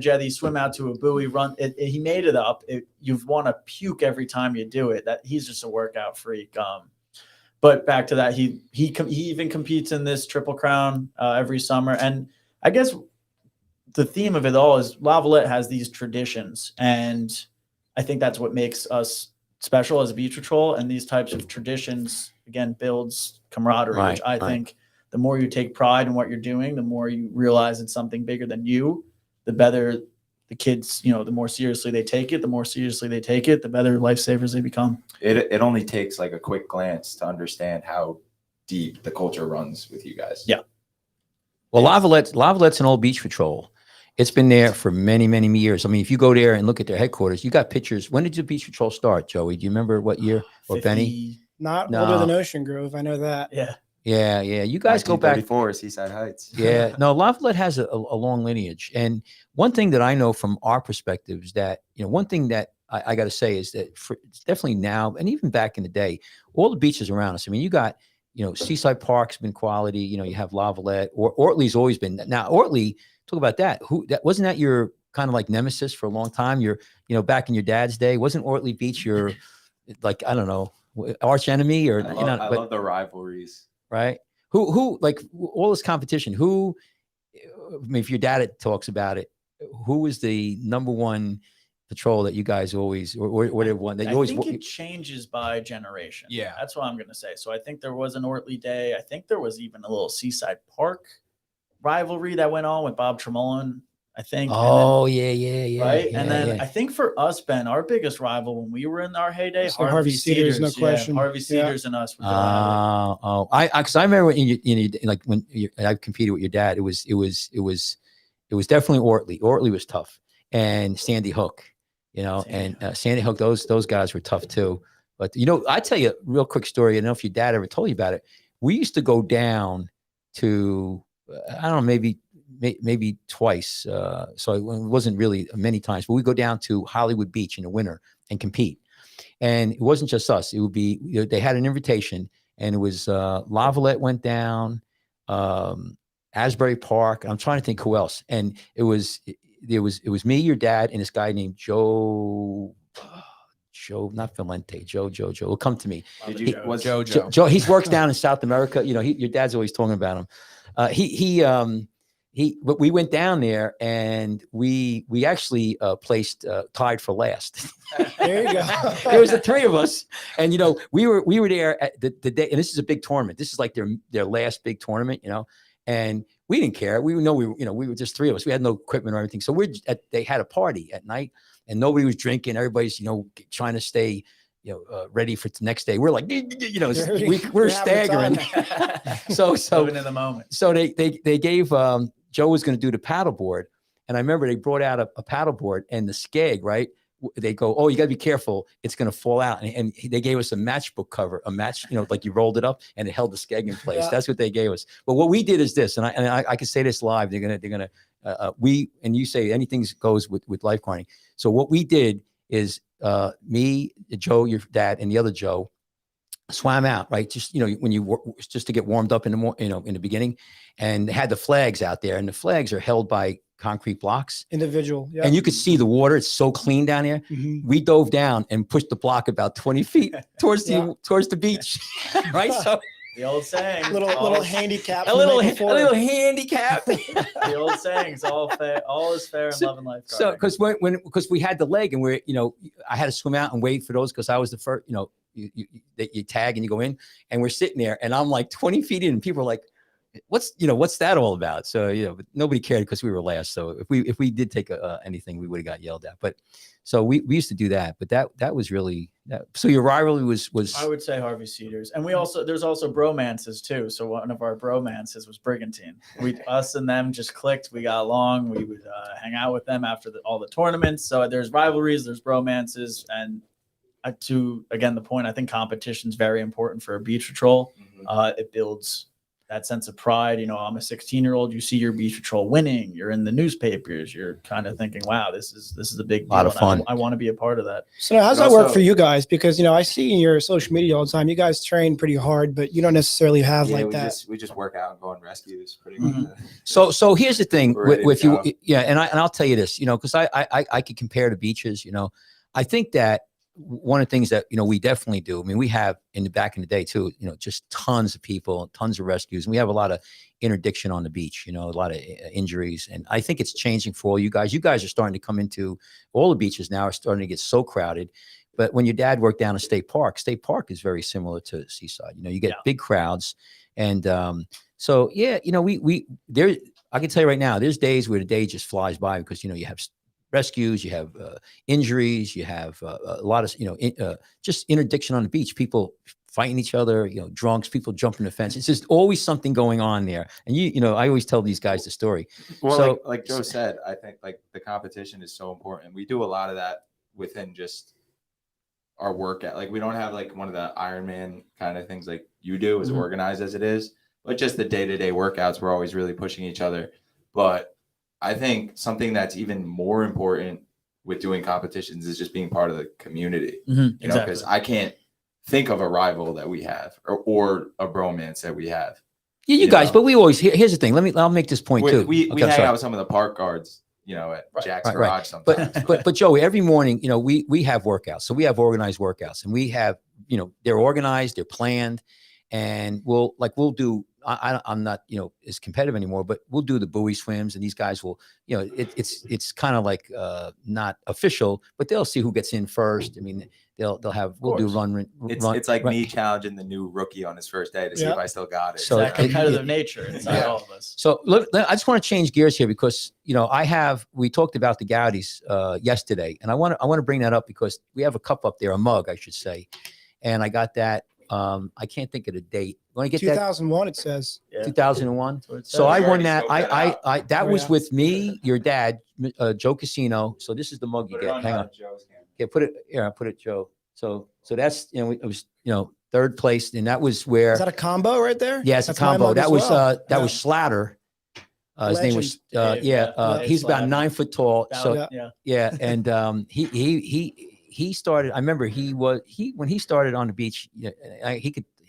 Speaker 5: out to a buoy, run. He made it up. You want to puke every time you do it. He's just a workout freak. But back to that, he even competes in this Triple Crown every summer. And I guess the theme of it all is Lavallette has these traditions, and I think that's what makes us special as a beach patrol. And these types of traditions, again, builds camaraderie, which I think the more you take pride in what you're doing, the more you realize it's something bigger than you, the better the kids, you know, the more seriously they take it, the better lifesavers they become.
Speaker 1: It only takes like a quick glance to understand how deep the culture runs with you guys.
Speaker 5: Yeah.
Speaker 3: Well, Lavallette's an old beach patrol. It's been there for many, many years. I mean, if you go there and look at their headquarters, you got pictures. When did the beach patrol start, Joey? Do you remember what year? Or
Speaker 5: 50,
Speaker 3: Benny?
Speaker 4: Not
Speaker 3: No.
Speaker 4: older than Ocean Grove. I know that.
Speaker 5: Yeah.
Speaker 3: Yeah. You guys go back.
Speaker 1: 1934, Seaside Heights.
Speaker 3: Yeah. No, Lavalette has a long lineage. And one thing that I know from our perspective is that, you know, one thing that I got to say is that it's definitely now, and even back in the day, all the beaches around us. I mean, you got, you know, Seaside Park's been quality. You know, you have Lavallette. Or Ortley's always been. Now, Ortley, talk about that. Wasn't that your kind of like nemesis for a long time? You know, back in your dad's day, wasn't Ortley Beach your, like, I don't know, arch enemy? Or
Speaker 1: I love the rivalries.
Speaker 3: Right? Who like all this competition? I mean, if your dad talks about it, who is the number one patrol that you guys always, or whatever one that you always?
Speaker 5: I think it changes by generation.
Speaker 2: Yeah.
Speaker 5: That's what I'm going to say. So I think there was an Ortley day. I think there was even a little Seaside Park rivalry that went on with Bob Tremolin, I think.
Speaker 3: Oh, yeah.
Speaker 5: Right.
Speaker 3: Yeah,
Speaker 5: And then
Speaker 3: yeah.
Speaker 5: I think for us, Ben, our biggest rival when we were in our heyday,
Speaker 4: So Harvey Cedars, no question.
Speaker 5: Harvey
Speaker 4: Yeah.
Speaker 5: Cedars and us. Were going at it.
Speaker 3: Because I remember like when I competed with your dad, it was definitely Ortley. Ortley was tough, and Sandy Hook, you know, Sandy Hook. Those guys were tough too. But you know, I tell you a real quick story. I don't know if your dad ever told you about it. We used to go down to I don't know, maybe twice. So it wasn't really many times, but we go down to Hollywood Beach in the winter and compete. And it wasn't just us. It would be, you know, they had an invitation, and it was Lavallette went down, Asbury Park. I'm trying to think who else. And it was me, your dad, and this guy named Joe, not Valente, Joe. It'll come to me. Joe, he works down in South America. You know, your dad's always talking about him. But we went down there, and we actually placed tied for last.
Speaker 4: There you go.
Speaker 3: There was the three of us, and you know, we were there at the day, and this is a big tournament. This is like their last big tournament, you know, and we didn't care. We were just three of us. We had no equipment or anything, so they had a party at night, and nobody was drinking. Everybody's, you know, trying to stay, you know, ready for the next day. We're like, you know, we're staggering. so
Speaker 5: Living in the moment.
Speaker 3: So they gave Joe was going to do the paddleboard, and I remember they brought out a paddleboard and the skeg, right? They go, oh, you got to be careful, it's going to fall out. And they gave us a matchbook cover, you know, like you rolled it up and it held the skeg in place. Yeah. That's what they gave us. But what we did is this, and I can say this live. They're gonna and you say anything goes with lifeguarding. So what we did is me, Joe, your dad, and the other Joe swam out, right? Just, you know, just to get warmed up in the beginning, and they had the flags out there, and the flags are held by concrete blocks.
Speaker 4: Individual. Yeah.
Speaker 3: And you could see the water. It's so clean down there.
Speaker 4: Mm-hmm.
Speaker 3: We dove down and pushed the block about 20 feet towards the beach. Right. So
Speaker 5: the old saying,
Speaker 4: little handicap.
Speaker 3: A little handicap.
Speaker 5: The old saying is all is fair in love and life.
Speaker 3: So because we had the leg, and we're, you know, I had to swim out and wait for those because I was the first, you know, you tag and you go in, and we're sitting there, and I'm like 20 feet in, and people are like, what's that all about? So, you know, but nobody cared because we were last. So if we did take anything, we would have got yelled at. But so we used to do that. But that was really that. So your rivalry was
Speaker 5: I would say Harvey Cedars, and there's also bromances too. So one of our bromances was Brigantine. Us and them just clicked. We got along. We would hang out with them after all the tournaments. So there's rivalries, there's bromances, and to again the point, I think competition is very important for a beach patrol. Mm-hmm. It builds that sense of pride. You know, I'm a 16-year-old. You see your beach patrol winning. You're in the newspapers. You're kind of thinking, wow, this is a big deal.
Speaker 3: A lot of fun.
Speaker 5: I want to be a part of that.
Speaker 4: So now, how's that work for you guys? Because, you know, I see in your social media all the time, you guys train pretty hard, but you don't necessarily have
Speaker 1: we just work out and go on rescues pretty much.
Speaker 3: Mm-hmm. So here's the thing with you.
Speaker 1: Go.
Speaker 3: Yeah. And I'll tell you this, you know, because I could compare the beaches, you know. I think that one of the things that, you know, we definitely do, I mean, we have back in the day too, you know, just tons of people, tons of rescues, and we have a lot of interdiction on the beach, you know, a lot of injuries. And I think it's changing for all you guys. You guys are starting to come into all the beaches now are starting to get so crowded. But when your dad worked down at State Park is very similar to Seaside. You know, you get big crowds. And so, yeah, you know, I can tell you right now, there's days where the day just flies by because, you know, you have rescues, you have injuries, you have a lot of just interdiction on the beach, people fighting each other, drunks, people jumping the fence. It's just always something going on there. And I always tell these guys the story.
Speaker 1: Well,
Speaker 3: So-
Speaker 1: like Joe said, I think like the competition is so important. We do a lot of that within just our workout. Like we don't have like one of the Ironman kind of things like you do, as
Speaker 3: Mhm.
Speaker 1: organized as it is, but just the day-to-day workouts, we're always really pushing each other. But I think something that's even more important with doing competitions is just being part of the community.
Speaker 5: Mhm,
Speaker 1: You know, because I can't think of a rival that we have or a bromance that we have.
Speaker 3: Yeah, you
Speaker 1: You
Speaker 3: guys,
Speaker 1: know.
Speaker 3: but we always, here's the thing. I'll make this point too.
Speaker 1: We
Speaker 3: Okay, I'm
Speaker 1: hang
Speaker 3: sorry.
Speaker 1: out with some of the park guards, at
Speaker 5: Right,
Speaker 1: Jack's
Speaker 3: right.
Speaker 1: garage sometimes.
Speaker 3: But Joey, every morning, we have workouts. So we have organized workouts, and we have, they're organized, they're planned, and we'll do. I'm not as competitive anymore, but we'll do the buoy swims, and these guys will, it's kind of like not official, but they'll see who gets in first. I mean, we'll do run.
Speaker 1: It's like me challenging the new rookie on his first day to see if I still got it.
Speaker 3: So
Speaker 5: that competitive nature inside all of us.
Speaker 3: So look, I just want to change gears here because we talked about the Gowdies yesterday, and I want to bring that up because we have a cup up there, a mug, I should say, and I got that. I can't think of the date. When I get
Speaker 4: 2001, it says.
Speaker 5: Yeah.
Speaker 3: 2001.
Speaker 5: So
Speaker 3: So I won
Speaker 1: already
Speaker 3: that.
Speaker 1: scoped that out.
Speaker 3: I that
Speaker 4: Oh,
Speaker 3: was
Speaker 4: yeah.
Speaker 3: with me, your dad, Joe Caucino. So this is the mug you get. Hang on. Yeah, put it. Yeah, put it, Joe. So that's it was third place, and that was where.
Speaker 4: Is that a combo right there?
Speaker 3: Yeah, it's a
Speaker 4: That's my
Speaker 3: combo.
Speaker 4: mug
Speaker 3: That
Speaker 4: as
Speaker 3: was
Speaker 4: well.
Speaker 3: that was Slatter. His name was
Speaker 5: Dave, yeah.
Speaker 3: he's about
Speaker 5: Slatter.
Speaker 3: 9 foot tall. So
Speaker 5: yeah.
Speaker 3: yeah, and he started. I remember when he started on the beach.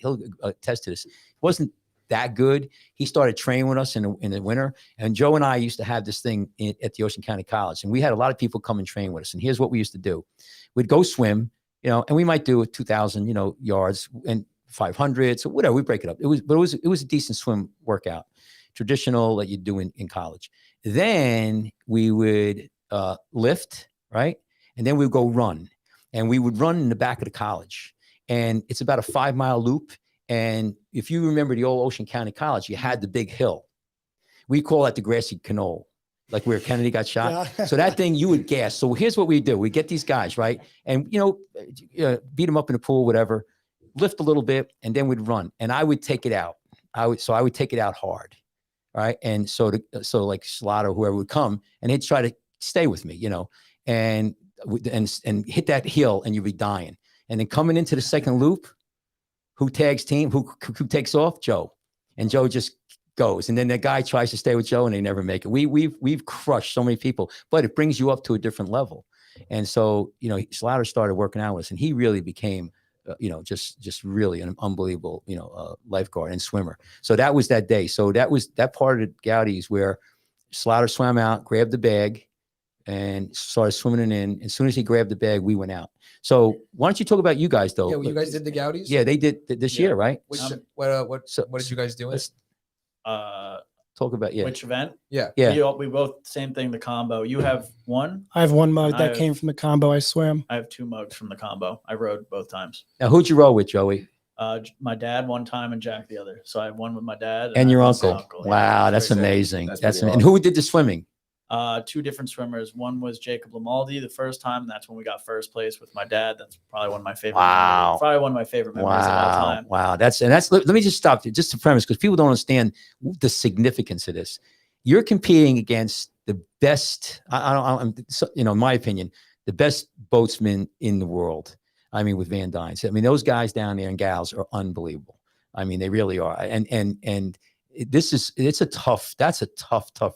Speaker 3: He'll attest to this. It wasn't that good. He started training with us in the winter, and Joe and I used to have this thing at the Ocean County College, and we had a lot of people come and train with us. And here's what we used to do: we'd go swim, and we might do 2,000 yards and 500, so whatever. We break it up. It was a decent swim workout, traditional that you do in college. Then we would lift, right, and then we'd go run. And we would run in the back of the college, and it's about a 5-mile loop. And if you remember the old Ocean County College, you had the big hill. We call that the grassy knoll, like where Kennedy got shot.
Speaker 4: Yeah.
Speaker 3: So that thing you would gas. So here's what we do: we get these guys, right, and beat them up in the pool, whatever, lift a little bit, and then we'd run. And I would take it out. I would take it out hard, right? And so like Slaughter, whoever would come, and they'd try to stay with me, and hit that hill, and you'd be dying. And then coming into the second loop, who tags team? Who takes off? Joe. And Joe just goes. And then the guy tries to stay with Joe, and they never make it. We've crushed so many people, but it brings you up to a different level. And so Slaughter started working out with us, and he really became just really an unbelievable lifeguard and swimmer. So that was that day. So that part of the Gowdy's where Slaughter swam out, grabbed the bag, and started swimming in. As soon as he grabbed the bag, we went out. So why don't you talk about you guys though?
Speaker 2: Yeah, well, you guys did the Gowdies.
Speaker 3: Yeah, they did this year, right?
Speaker 2: Which, what
Speaker 3: So-
Speaker 2: did you guys do?
Speaker 3: let's
Speaker 5: Uh,
Speaker 3: talk about
Speaker 5: Which event?
Speaker 2: Yeah.
Speaker 3: Yeah.
Speaker 5: We both same thing. The combo. You have one.
Speaker 4: I have one mug
Speaker 5: I
Speaker 4: that
Speaker 5: have-
Speaker 4: came from the combo I swam.
Speaker 5: I have 2 mugs from the combo. I rode both times.
Speaker 3: Now, who'd you roll with, Joey?
Speaker 5: My dad one time and Jack the other. So I have one with my dad
Speaker 3: And
Speaker 5: I
Speaker 3: your
Speaker 5: have one
Speaker 3: uncle.
Speaker 5: with my
Speaker 3: Wow,
Speaker 5: Yeah,
Speaker 3: that's
Speaker 5: very sick.
Speaker 3: amazing.
Speaker 1: That's
Speaker 3: That's
Speaker 1: pretty
Speaker 3: and who did the swimming?
Speaker 5: 2 different swimmers. One was Jacob Lamaldi the first time. That's when we got first place with my dad. That's probably one of my favorite.
Speaker 3: Wow.
Speaker 5: Memories. Probably one of my favorite memories of all
Speaker 3: Wow,
Speaker 5: time.
Speaker 3: wow. That's let me just stop there, just to premise, because people don't understand the significance of this. You're competing against the best. In my opinion, the best boatsmen in the world. I mean, with Van Dynes. I mean, those guys down there and gals are unbelievable. I mean, they really are. And it's a tough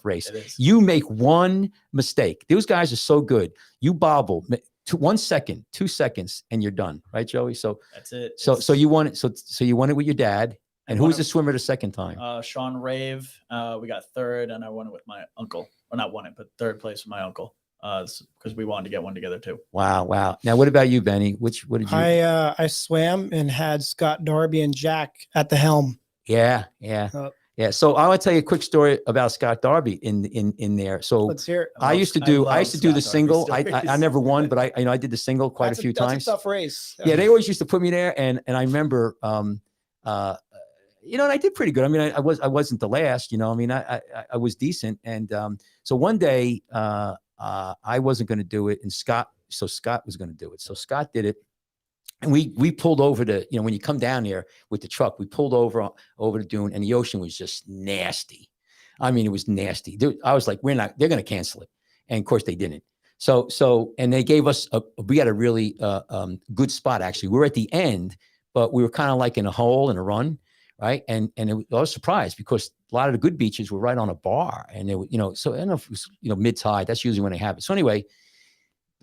Speaker 3: race.
Speaker 5: It is.
Speaker 3: You make one mistake. Those guys are so good. You bobble 1 second, 2 seconds, and you're done. Right, Joey? So
Speaker 5: That's it.
Speaker 3: so you won it. So you won it with your dad. And who
Speaker 5: won
Speaker 3: was
Speaker 5: it-
Speaker 3: the swimmer the second time?
Speaker 5: Sean Rave. We got third, and I won it with my uncle. Well, not won it, but third place with my uncle. Because we wanted to get one together too.
Speaker 3: Wow. Now, what about you, Benny? What did you?
Speaker 4: I swam and had Scott Darby and Jack at the helm.
Speaker 3: Yeah. So I want to tell you a quick story about Scott Darby in there. So
Speaker 4: Let's hear it.
Speaker 3: I used to do the
Speaker 5: Scott
Speaker 3: single.
Speaker 5: Darby
Speaker 3: I
Speaker 5: stories.
Speaker 3: never won, but I did the single quite a few times.
Speaker 4: That's a tough race.
Speaker 3: Yeah, they always used to put me there, and I remember, and I did pretty good. I mean, I wasn't the last, I mean, I was decent, and so one day, I wasn't going to do it, and Scott was going to do it. So Scott did it. And we pulled over to, when you come down there with the truck, we pulled over the dune, and the ocean was just nasty. I mean, it was nasty. Dude, I was like, they're going to cancel it. And of course they didn't. And they gave us we had a really good spot, actually. We were at the end, but we were kind of like in a hole in a run. Right. And I was surprised because a lot of the good beaches were right on a bar, and they were, so I don't know if it was, mid-tide. That's usually when they have it. So anyway,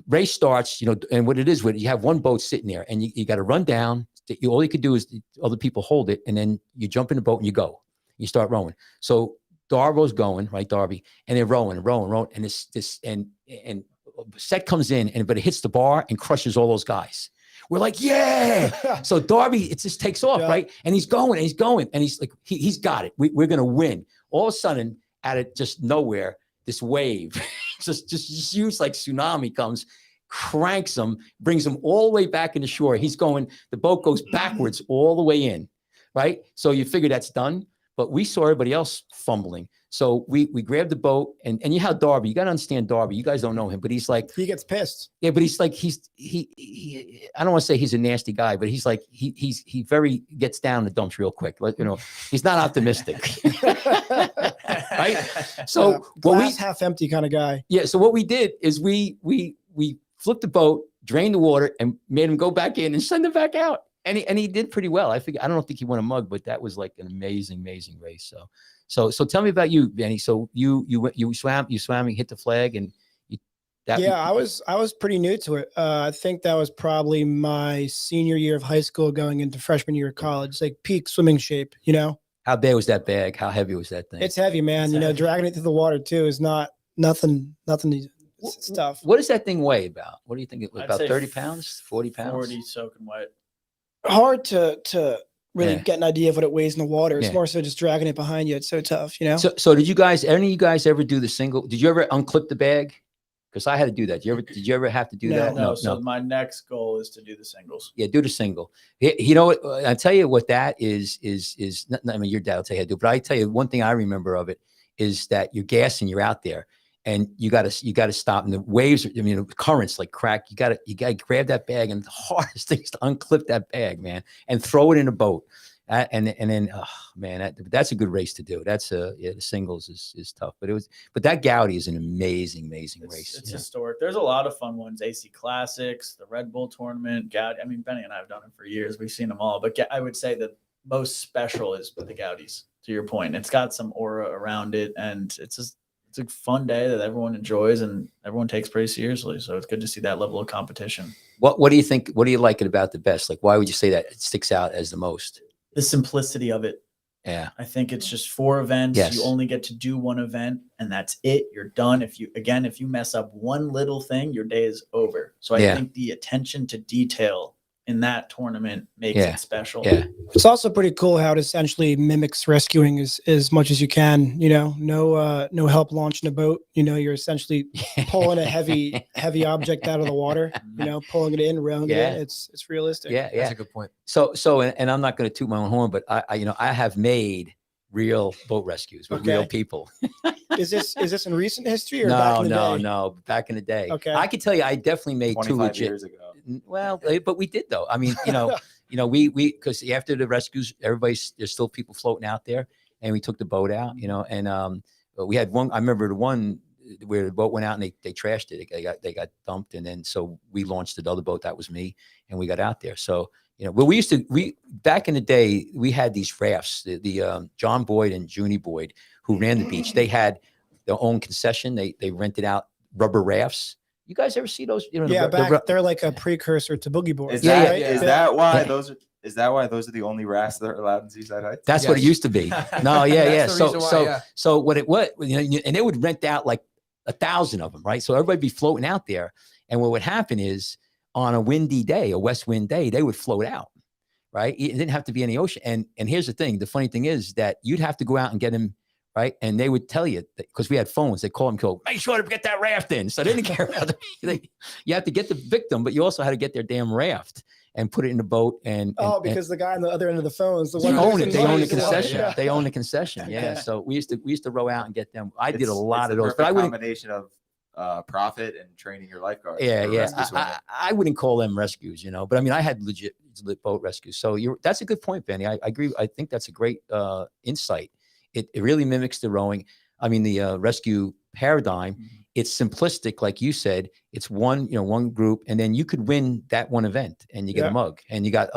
Speaker 3: race starts, and what it is, you have one boat sitting there, and you got to run down. All you could do is other people hold it, and then you jump in the boat and you go. You start rowing. So Darbo's going, right, Darby, and they're rowing, and this and Set comes in, but it hits the bar and crushes all those guys. We're like, yeah. So Darby, it just takes off, right? And he's going, and he's like, he's got it. We're gonna win. All of a sudden, out of just nowhere, this wave, just huge like tsunami comes, cranks him, brings him all the way back into shore. He's going, the boat goes backwards all the way in, right? So you figure that's done, but we saw everybody else fumbling. So we grabbed the boat, and you have Darby. You got to understand Darby. You guys don't know him, but he's like,
Speaker 4: he gets pissed.
Speaker 3: Yeah, but he's like, he I don't want to say he's a nasty guy, but he's like, he very gets down the dumps real quick. Like, he's not optimistic. Right? So
Speaker 4: glass half empty kind of guy.
Speaker 3: Yeah. So what we did is we flipped the boat, drained the water, and made him go back in and send him back out. And he did pretty well. I don't think he won a mug, but that was like an amazing race. So tell me about you, Benny. So you swam, you hit the flag, and
Speaker 4: I was pretty new to it. I think that was probably my senior year of high school going into freshman year of college, like peak swimming shape,
Speaker 3: How big was that bag? How heavy was that thing?
Speaker 4: It's heavy, man. Dragging it through the water too is nothing. It's tough.
Speaker 3: What does that thing weigh about? What do you think? About 30 pounds, 40 pounds?
Speaker 5: 40 soaking wet.
Speaker 4: Hard to really get an idea of what it weighs in the water. It's more so just dragging it behind you. It's so tough,
Speaker 3: So did any of you guys ever do the single? Did you ever unclip the bag? Because I had to do that. Did you ever have to do that?
Speaker 5: No. So my next goal is to do the singles.
Speaker 3: Yeah, do the single. You know what? I tell you what that is. I mean, your dad will tell you how to do, but I tell you one thing I remember of it is that you're gassing, you're out there, and you got to stop. And the waves, the currents like crack. You got to grab that bag, and the hardest thing is to unclip that bag, man, and throw it in a boat. And then, oh man, that's a good race to do. That's the singles is tough, but that Gowdy is an amazing race.
Speaker 5: It's historic. There's a lot of fun ones. AC Classics, the Red Bull tournament, Gowdy. I mean, Benny and I have done it for years. We've seen them all, but I would say the most special is the Gowdies. To your point, it's got some aura around it, and it's a fun day that everyone enjoys and everyone takes pretty seriously. So it's good to see that level of competition.
Speaker 3: What do you think? What do you like it about the best? Like, why would you say that it sticks out as the most?
Speaker 5: The simplicity of it.
Speaker 3: Yeah.
Speaker 5: I think it's just 4 events.
Speaker 3: Yes.
Speaker 5: You only get to do one event, and that's it. You're done. If you mess up one little thing, your day is over. So I think the attention to detail in that tournament makes it special.
Speaker 3: Yeah.
Speaker 4: It's also pretty cool how it essentially mimics rescuing as much as you can, no help launching a boat. You're essentially pulling a heavy object out of the water, pulling it in, rowing it in. It's realistic.
Speaker 2: Yeah. That's a good point.
Speaker 3: So, and I'm not going to toot my own horn, but I have made real boat rescues with real people.
Speaker 4: Is this in recent history or back in the day?
Speaker 3: No, back in the day.
Speaker 4: Okay.
Speaker 3: I can tell you, I definitely made 2 legit
Speaker 1: years ago.
Speaker 3: Well, but we did though. I mean, we because after the rescues, there's still people floating out there, and we took the boat out, and we had one. I remember the one where the boat went out and they trashed it. They got dumped, and then so we launched another boat. That was me, and we got out there. So but we back in the day we had these rafts. The John Boyd and Junie Boyd, who ran the beach, they had their own concession. They rented out rubber rafts. You guys ever see those?
Speaker 4: They're like a precursor to boogie boards.
Speaker 1: Is that why those are the only rafts that are allowed in Seaside Heights?
Speaker 3: That's what it used to be. No, yeah. So what it was, and they would rent out like 1,000 of them, right? So everybody be floating out there, and what would happen is on a windy day, a west wind day, they would float out, right? It didn't have to be in the ocean. And here's the thing: the funny thing is that you'd have to go out and get them. Right. And they would tell you because we had phones, they call them, make sure to get that raft in. So they didn't care about you have to get the victim, but you also had to get their damn raft and put it in the boat. Because
Speaker 4: the guy on the other end of the phone is the
Speaker 3: one
Speaker 4: who
Speaker 3: own it. They own the
Speaker 4: the
Speaker 3: concession.
Speaker 4: Yeah.
Speaker 3: They own the concession. Yeah. So we used to row out and get them. I did a lot of those,
Speaker 1: but
Speaker 3: I wouldn't.
Speaker 1: Combination of profit and training your lifeguards.
Speaker 3: Yeah,
Speaker 1: for
Speaker 3: yeah.
Speaker 1: rescue swimming.
Speaker 3: I wouldn't call them rescues, but I mean, I had legit boat rescues. So that's a good point, Benny. I agree. I think that's a great insight. It really mimics the rowing. I mean, the rescue paradigm. It's simplistic, like you said. It's one group, and then you could win that one event, and you get a mug, and you got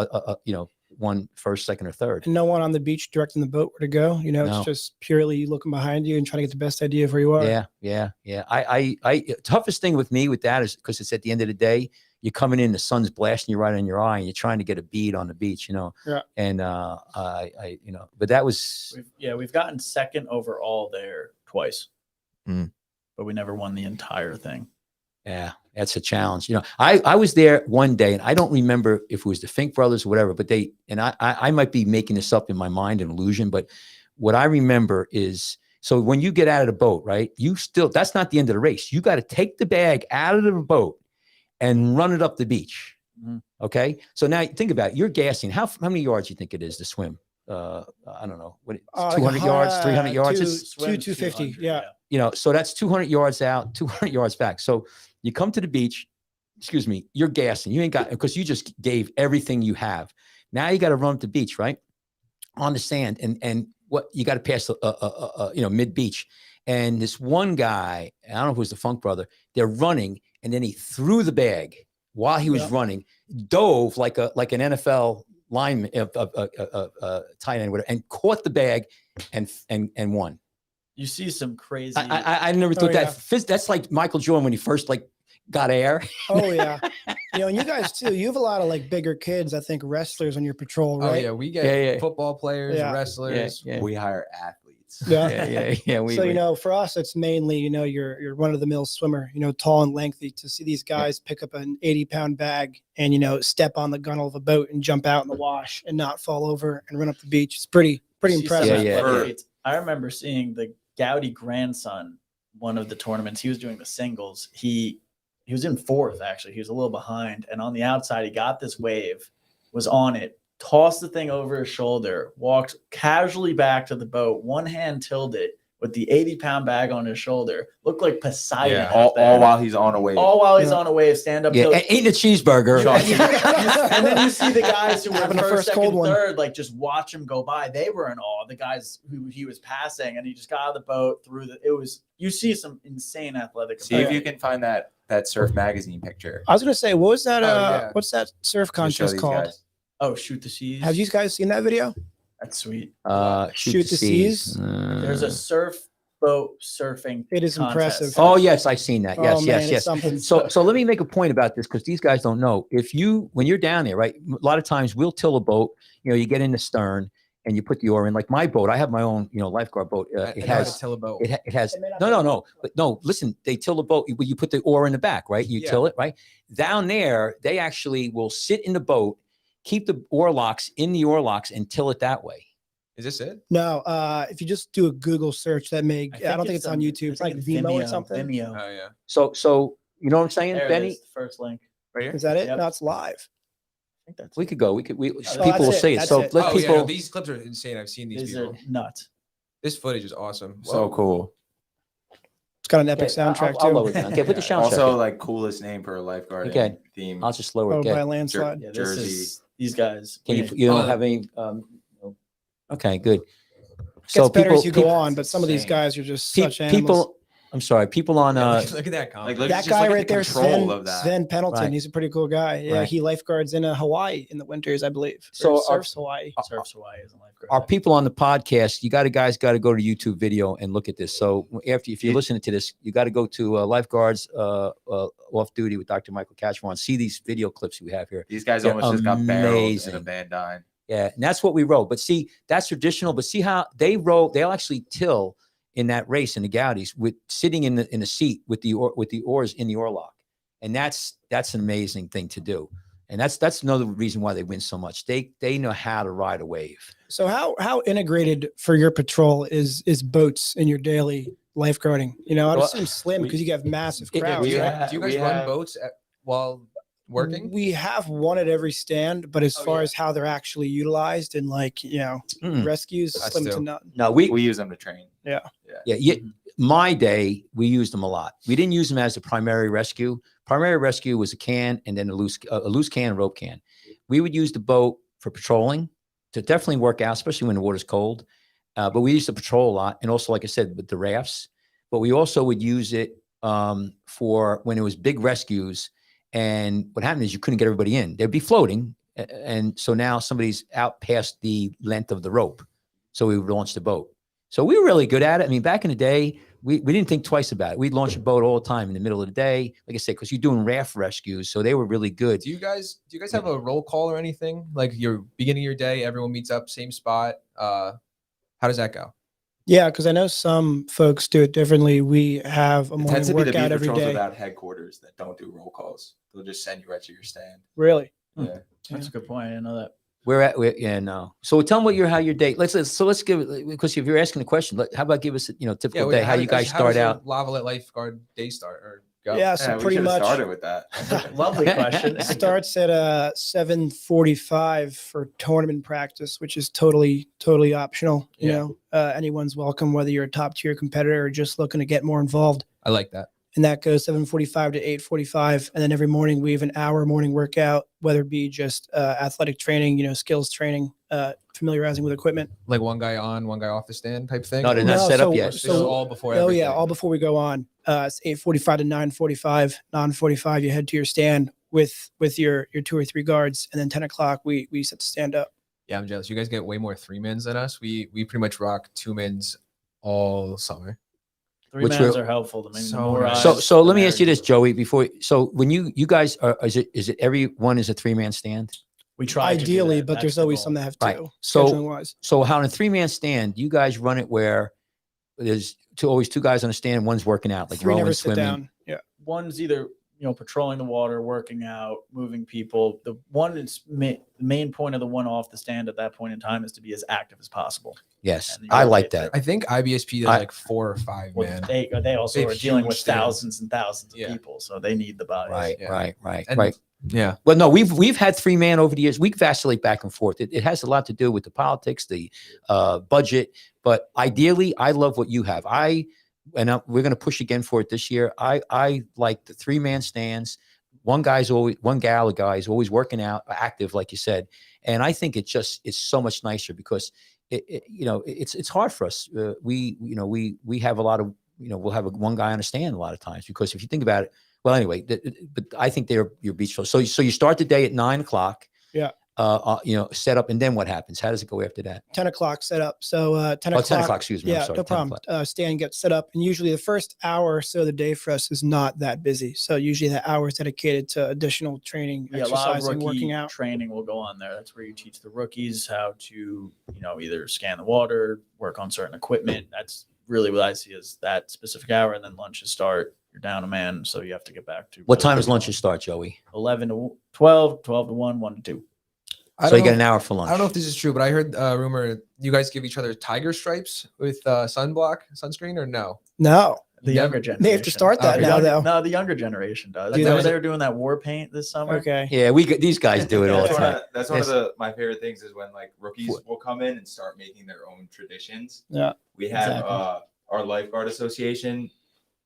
Speaker 3: one first, second, or third.
Speaker 4: And no one on the beach directing the boat where to go.
Speaker 3: No.
Speaker 4: It's just purely you looking behind you and trying to get the best idea of where you are.
Speaker 3: Yeah. I toughest thing with me with that is because it's at the end of the day, you're coming in, the sun's blasting you right on your eye, and you're trying to get a bead on the beach,
Speaker 4: Yeah.
Speaker 3: And but that was
Speaker 5: We've gotten second overall there twice,
Speaker 3: but
Speaker 5: we never won the entire thing.
Speaker 3: Yeah, that's a challenge. I was there one day, and I don't remember if it was the Fink brothers or whatever, but I might be making this up in my mind, an illusion, but what I remember is, so when you get out of the boat, right, that's not the end of the race. You got to take the bag out of the boat and run it up the beach. Okay. So now think about it. You're gassing. How many yards do you think it is to swim? I don't know. What, 200 yards, 300 yards? It's
Speaker 4: 250. Yeah.
Speaker 3: So that's 200 yards out, 200 yards back. So you come to the beach, you're gassing. You ain't got, because you just gave everything you have. Now you got to run up the beach, right? On the sand. And what you got to pass, mid beach. And this one guy, I don't know if it was the Funk brother, they're running. And then he threw the bag while he was running, dove like an NFL lineman, tight end, whatever, and caught the bag and won.
Speaker 5: You see some crazy.
Speaker 3: I never thought that's like Michael Jordan when he first got air.
Speaker 4: Oh yeah. And you guys too, you have a lot of bigger kids, I think, wrestlers on your patrol, right?
Speaker 2: Oh yeah, we get football players, wrestlers.
Speaker 3: Yeah.
Speaker 1: We hire athletes.
Speaker 4: Yeah.
Speaker 3: So
Speaker 4: for us, it's mainly, you're run of the mill swimmer, tall and lengthy. To see these guys pick up an 80-pound bag and step on the gunnel of a boat and jump out in the wash and not fall over and run up the beach, it's pretty impressive.
Speaker 3: Yeah.
Speaker 5: I remember seeing the Gowdy grandson, one of the tournaments. He was doing the singles. He was in fourth, actually. He was a little behind. And on the outside, he got this wave, was on it, tossed the thing over his shoulder, walked casually back to the boat, one hand tilted with the 80-pound bag on his shoulder. Looked like Poseidon.
Speaker 1: Yeah, all while he's on a wave.
Speaker 5: All while he's on a wave, stand up.
Speaker 3: Yeah, eating a cheeseburger.
Speaker 5: And then you see the guys who were
Speaker 4: Having the
Speaker 5: first,
Speaker 4: first cold
Speaker 5: second,
Speaker 4: one.
Speaker 5: third, just watch him go by. They were in awe. The guys who he was passing, and he just got out of the boat you see some insane athletic.
Speaker 1: See if you can find that Surf Magazine picture.
Speaker 4: I was gonna say, what was that?
Speaker 2: yeah.
Speaker 4: What's that surf
Speaker 1: to show
Speaker 4: contest
Speaker 1: these
Speaker 4: called?
Speaker 1: guys.
Speaker 5: Oh, Shoot the Seas.
Speaker 4: Have you guys seen that video?
Speaker 5: That's sweet.
Speaker 4: Shoot the Seas?
Speaker 5: There's a surf boat surfing.
Speaker 4: It is
Speaker 5: contest.
Speaker 4: impressive.
Speaker 3: Oh yes, I've seen that. Yes,
Speaker 4: Oh, man,
Speaker 3: yes,
Speaker 4: it's
Speaker 3: yes.
Speaker 4: something.
Speaker 3: So let me make a point about this, because these guys don't know. When you're down there, right? A lot of times we'll till a boat. You get in the stern and you put the oar in. Like my boat, I have my own, lifeguard boat. It has.
Speaker 2: till a boat.
Speaker 3: It has no. But no, listen, they till the boat. You put the oar in the back, right? You till it, right? Down there, they actually will sit in the boat, keep the oar locks in the oar locks, and till it that way.
Speaker 2: Is this it?
Speaker 4: No, if you just do a Google search, I don't think it's on YouTube. It's like Vimeo or something.
Speaker 5: Vimeo.
Speaker 2: Oh yeah.
Speaker 3: So you know what I'm saying,
Speaker 5: There it
Speaker 3: Benny?
Speaker 5: is, the first link.
Speaker 2: Right here.
Speaker 4: Is that it?
Speaker 5: Yep.
Speaker 4: No, it's live.
Speaker 5: I think that's
Speaker 3: We could go. People
Speaker 4: that's
Speaker 3: will
Speaker 4: it,
Speaker 3: see it.
Speaker 4: that's
Speaker 3: So
Speaker 4: it.
Speaker 3: let
Speaker 2: Oh,
Speaker 3: people.
Speaker 2: yeah, no, these clips are insane. I've seen these
Speaker 5: these
Speaker 2: people.
Speaker 5: are nuts.
Speaker 2: This footage is awesome.
Speaker 1: So cool.
Speaker 4: It's got an epic
Speaker 3: Okay,
Speaker 4: soundtrack
Speaker 3: I'll
Speaker 4: too.
Speaker 3: lower it down. Okay, put the soundtrack.
Speaker 1: Also, coolest name for a lifeguard
Speaker 3: Okay.
Speaker 1: theme.
Speaker 3: I'll just lower it.
Speaker 4: By a
Speaker 3: Okay.
Speaker 4: landslide.
Speaker 5: Yeah, this
Speaker 1: Jersey.
Speaker 5: is these guys.
Speaker 3: Can
Speaker 5: Yeah.
Speaker 3: you don't
Speaker 2: Oh,
Speaker 3: have any? Okay, good.
Speaker 4: Gets better as you go
Speaker 3: people-
Speaker 4: on, but some of these
Speaker 1: insane.
Speaker 4: guys are just
Speaker 3: pe-
Speaker 4: such animals.
Speaker 3: people. I'm sorry. People on.
Speaker 2: Look at that comment.
Speaker 1: Look,
Speaker 4: That
Speaker 1: just
Speaker 4: guy
Speaker 1: look at
Speaker 4: right
Speaker 1: the
Speaker 4: there,
Speaker 1: control of that.
Speaker 4: Sven Pendleton.
Speaker 3: Right.
Speaker 4: He's a pretty cool guy. Yeah,
Speaker 3: Right.
Speaker 4: he lifeguards in Hawaii in the winters, I believe.
Speaker 3: So
Speaker 4: Or
Speaker 3: our-
Speaker 4: surfs Hawaii.
Speaker 5: Surfs Hawaii is a lifeguard.
Speaker 3: Our people on the podcast, you guys got to go to YouTube video and look at this. So if you're listening to this, you got to go to Lifeguards Off Duty with Dr. Michael Catchmore and see these video clips we have here.
Speaker 1: These guys
Speaker 3: They're
Speaker 1: almost just got barreled in
Speaker 3: amazing.
Speaker 1: a Van Dyne.
Speaker 3: Yeah, and that's what we row. But see, that's traditional. But see how they row? They'll actually till in that race in the Gowdies with sitting in the seat with the oars in the oar lock, and that's an amazing thing to do. And that's another reason why they win so much. They know how to ride a wave.
Speaker 4: So how integrated for your patrol is boats in your daily lifeguarding? I'd
Speaker 3: Well,
Speaker 4: assume slim because you have massive
Speaker 3: it-
Speaker 4: crowds.
Speaker 2: Do you
Speaker 4: right?
Speaker 2: guys
Speaker 1: we
Speaker 2: run
Speaker 1: have-
Speaker 2: boats while working?
Speaker 4: We have one at every stand, but as
Speaker 2: Oh,
Speaker 4: far
Speaker 2: yeah.
Speaker 4: as how they're actually utilized and rescues,
Speaker 2: Us
Speaker 4: slim
Speaker 2: too.
Speaker 4: to none.
Speaker 3: No,
Speaker 1: We use them to train.
Speaker 3: yeah,
Speaker 5: Mhm.
Speaker 3: my day, we used them a lot. We didn't use them as a primary rescue. Primary rescue was a can and then a loose can, and rope can. We would use the boat for patrolling to definitely work out, especially when the water's cold. But we used to patrol a lot, and also, like I said, with the rafts. But we also would use it for when it was big rescues. And what happened is you couldn't get everybody in. They'd be floating, and so now somebody's out past the length of the rope. So we would launch the boat. So we were really good at it. I mean, back in the day, we didn't think twice about it. We'd launch a boat all the time in the middle of the day, like I said, because you're doing raft rescues, so they were really good.
Speaker 2: Do you guys have a roll call or anything? Like your beginning of your day, everyone meets up, same spot. How does that go?
Speaker 4: Yeah, because I know some folks do it differently. We have a
Speaker 1: It tends
Speaker 4: morning
Speaker 1: to be the
Speaker 4: workout
Speaker 1: beat
Speaker 4: every
Speaker 1: patrols
Speaker 4: day.
Speaker 1: without headquarters that don't do roll calls. They'll just send you right to your stand.
Speaker 4: Really?
Speaker 1: Yeah.
Speaker 5: That's a good point. I didn't know that.
Speaker 3: Yeah, no. So tell them how your day. Let's give it, because if you're asking the question, how about give us typical day, how you guys start out.
Speaker 2: Lavallette lifeguard day start or go?
Speaker 4: Yeah, so
Speaker 1: Yeah, we
Speaker 4: pretty
Speaker 1: should have
Speaker 4: much
Speaker 1: started with that.
Speaker 5: Lovely question.
Speaker 4: it starts at 7:45 for tournament practice, which is totally optional. You
Speaker 2: Yeah.
Speaker 4: know, anyone's welcome, whether you're a top tier competitor or just looking to get more involved.
Speaker 2: I like that.
Speaker 4: And that goes 7:45 to 8:45, and then every morning we have an hour morning workout, whether it be just athletic training, skills training, familiarizing with equipment.
Speaker 2: Like one guy on, one guy off the stand type thing.
Speaker 3: No, they're not set up yet.
Speaker 2: This is all before.
Speaker 4: Oh
Speaker 2: everything.
Speaker 4: yeah, all before we go on. It's 8:45 to 9:45. 9:45, you head to your stand with your 2 or 3 guards, and then 10 o'clock we set the stand up.
Speaker 2: Yeah, I'm jealous. You guys get way more 3-mins than us. We pretty much rock 2-mins all summer.
Speaker 5: 3-mans are helpful to me.
Speaker 2: So
Speaker 5: The more
Speaker 2: nice.
Speaker 5: eyes,
Speaker 3: So
Speaker 5: the
Speaker 3: let me ask you
Speaker 5: merrier.
Speaker 3: this, Joey. So when you guys are, is it everyone is a 3-man stand?
Speaker 5: We try to do
Speaker 4: Ideally,
Speaker 5: that.
Speaker 4: but
Speaker 5: That's
Speaker 4: there's
Speaker 5: the
Speaker 4: always
Speaker 5: goal.
Speaker 4: some that have
Speaker 3: Right.
Speaker 4: two,
Speaker 3: So-
Speaker 4: scheduling wise.
Speaker 3: So how in a 3-man stand, you guys run it where there's always 2 guys on a stand, one's working out, like
Speaker 4: 3
Speaker 3: rowing,
Speaker 4: never sit
Speaker 3: swimming.
Speaker 4: down. Yeah.
Speaker 5: One's either patrolling the water, working out, moving people. The one is the main point of the one off the stand at that point in time is to be as active as possible.
Speaker 3: Yes,
Speaker 5: And you
Speaker 3: I
Speaker 5: rotate
Speaker 3: like
Speaker 5: through.
Speaker 3: that.
Speaker 2: I think IBSP does
Speaker 3: I-
Speaker 2: like 4 or 5,
Speaker 5: Well,
Speaker 2: man.
Speaker 5: they also
Speaker 2: They have
Speaker 5: are dealing with
Speaker 2: huge stands.
Speaker 5: thousands and thousands of
Speaker 2: Yeah.
Speaker 5: people, so they need the bodies.
Speaker 3: Right,
Speaker 2: Yeah.
Speaker 3: right.
Speaker 2: And- Yeah.
Speaker 3: Well, no, we've had 3-man over the years. We vacillate back and forth. It has a lot to do with the politics, the budget, but ideally, I love what you have. We're going to push again for it this year. I like the 3-man stands. One gal or guy is always working out, active, like you said, and I think it's so much nicer because it's hard for us. We have a lot of we'll have one guy on a stand a lot of times because if you think about it. Well, anyway, but I think they're your beach shows. So you start the day at 9 o'clock.
Speaker 4: Yeah.
Speaker 3: Set up, and then what happens? How does it go after that?
Speaker 4: 10 o'clock set up. So 10
Speaker 3: Oh,
Speaker 4: o'clock.
Speaker 3: 10 o'clock. Excuse me. I'm
Speaker 4: Yeah,
Speaker 3: sorry,
Speaker 4: no
Speaker 3: 10
Speaker 4: problem.
Speaker 3: o'clock.
Speaker 4: Stand gets set up, and usually the first hour or so of the day for us is not that busy. So usually that hour is dedicated to additional training,
Speaker 5: Yeah, a lot of
Speaker 4: exercising,
Speaker 5: rookie
Speaker 4: working out.
Speaker 5: training will go on there. That's where you teach the rookies how to, either scan the water, work on certain equipment. That's really what I see as that specific hour, and then lunches start. You're down a man, so you have to get back to
Speaker 3: What time does lunches start, Joey?
Speaker 5: 11 to 12, 12 to 1, 1 to 2.
Speaker 2: I
Speaker 3: So
Speaker 2: don't
Speaker 3: you get
Speaker 2: know
Speaker 3: an
Speaker 2: if-
Speaker 3: hour for lunch.
Speaker 2: I don't know if this is true, but I heard a rumor you guys give each other tiger stripes with sunscreen or no?
Speaker 4: No,
Speaker 5: The
Speaker 2: Yeah.
Speaker 5: younger generation.
Speaker 4: they have to start that
Speaker 2: Okay.
Speaker 4: now, though.
Speaker 5: No, the younger generation does.
Speaker 4: Do
Speaker 5: Remember
Speaker 4: they?
Speaker 5: they were doing that war paint this summer?
Speaker 4: Okay.
Speaker 3: Yeah, these guys do it all the
Speaker 1: That's
Speaker 3: time.
Speaker 1: that's one of my favorite things is when like rookies will come in and start making their own traditions.
Speaker 4: Yeah,
Speaker 1: We have
Speaker 4: exactly.
Speaker 1: our lifeguard association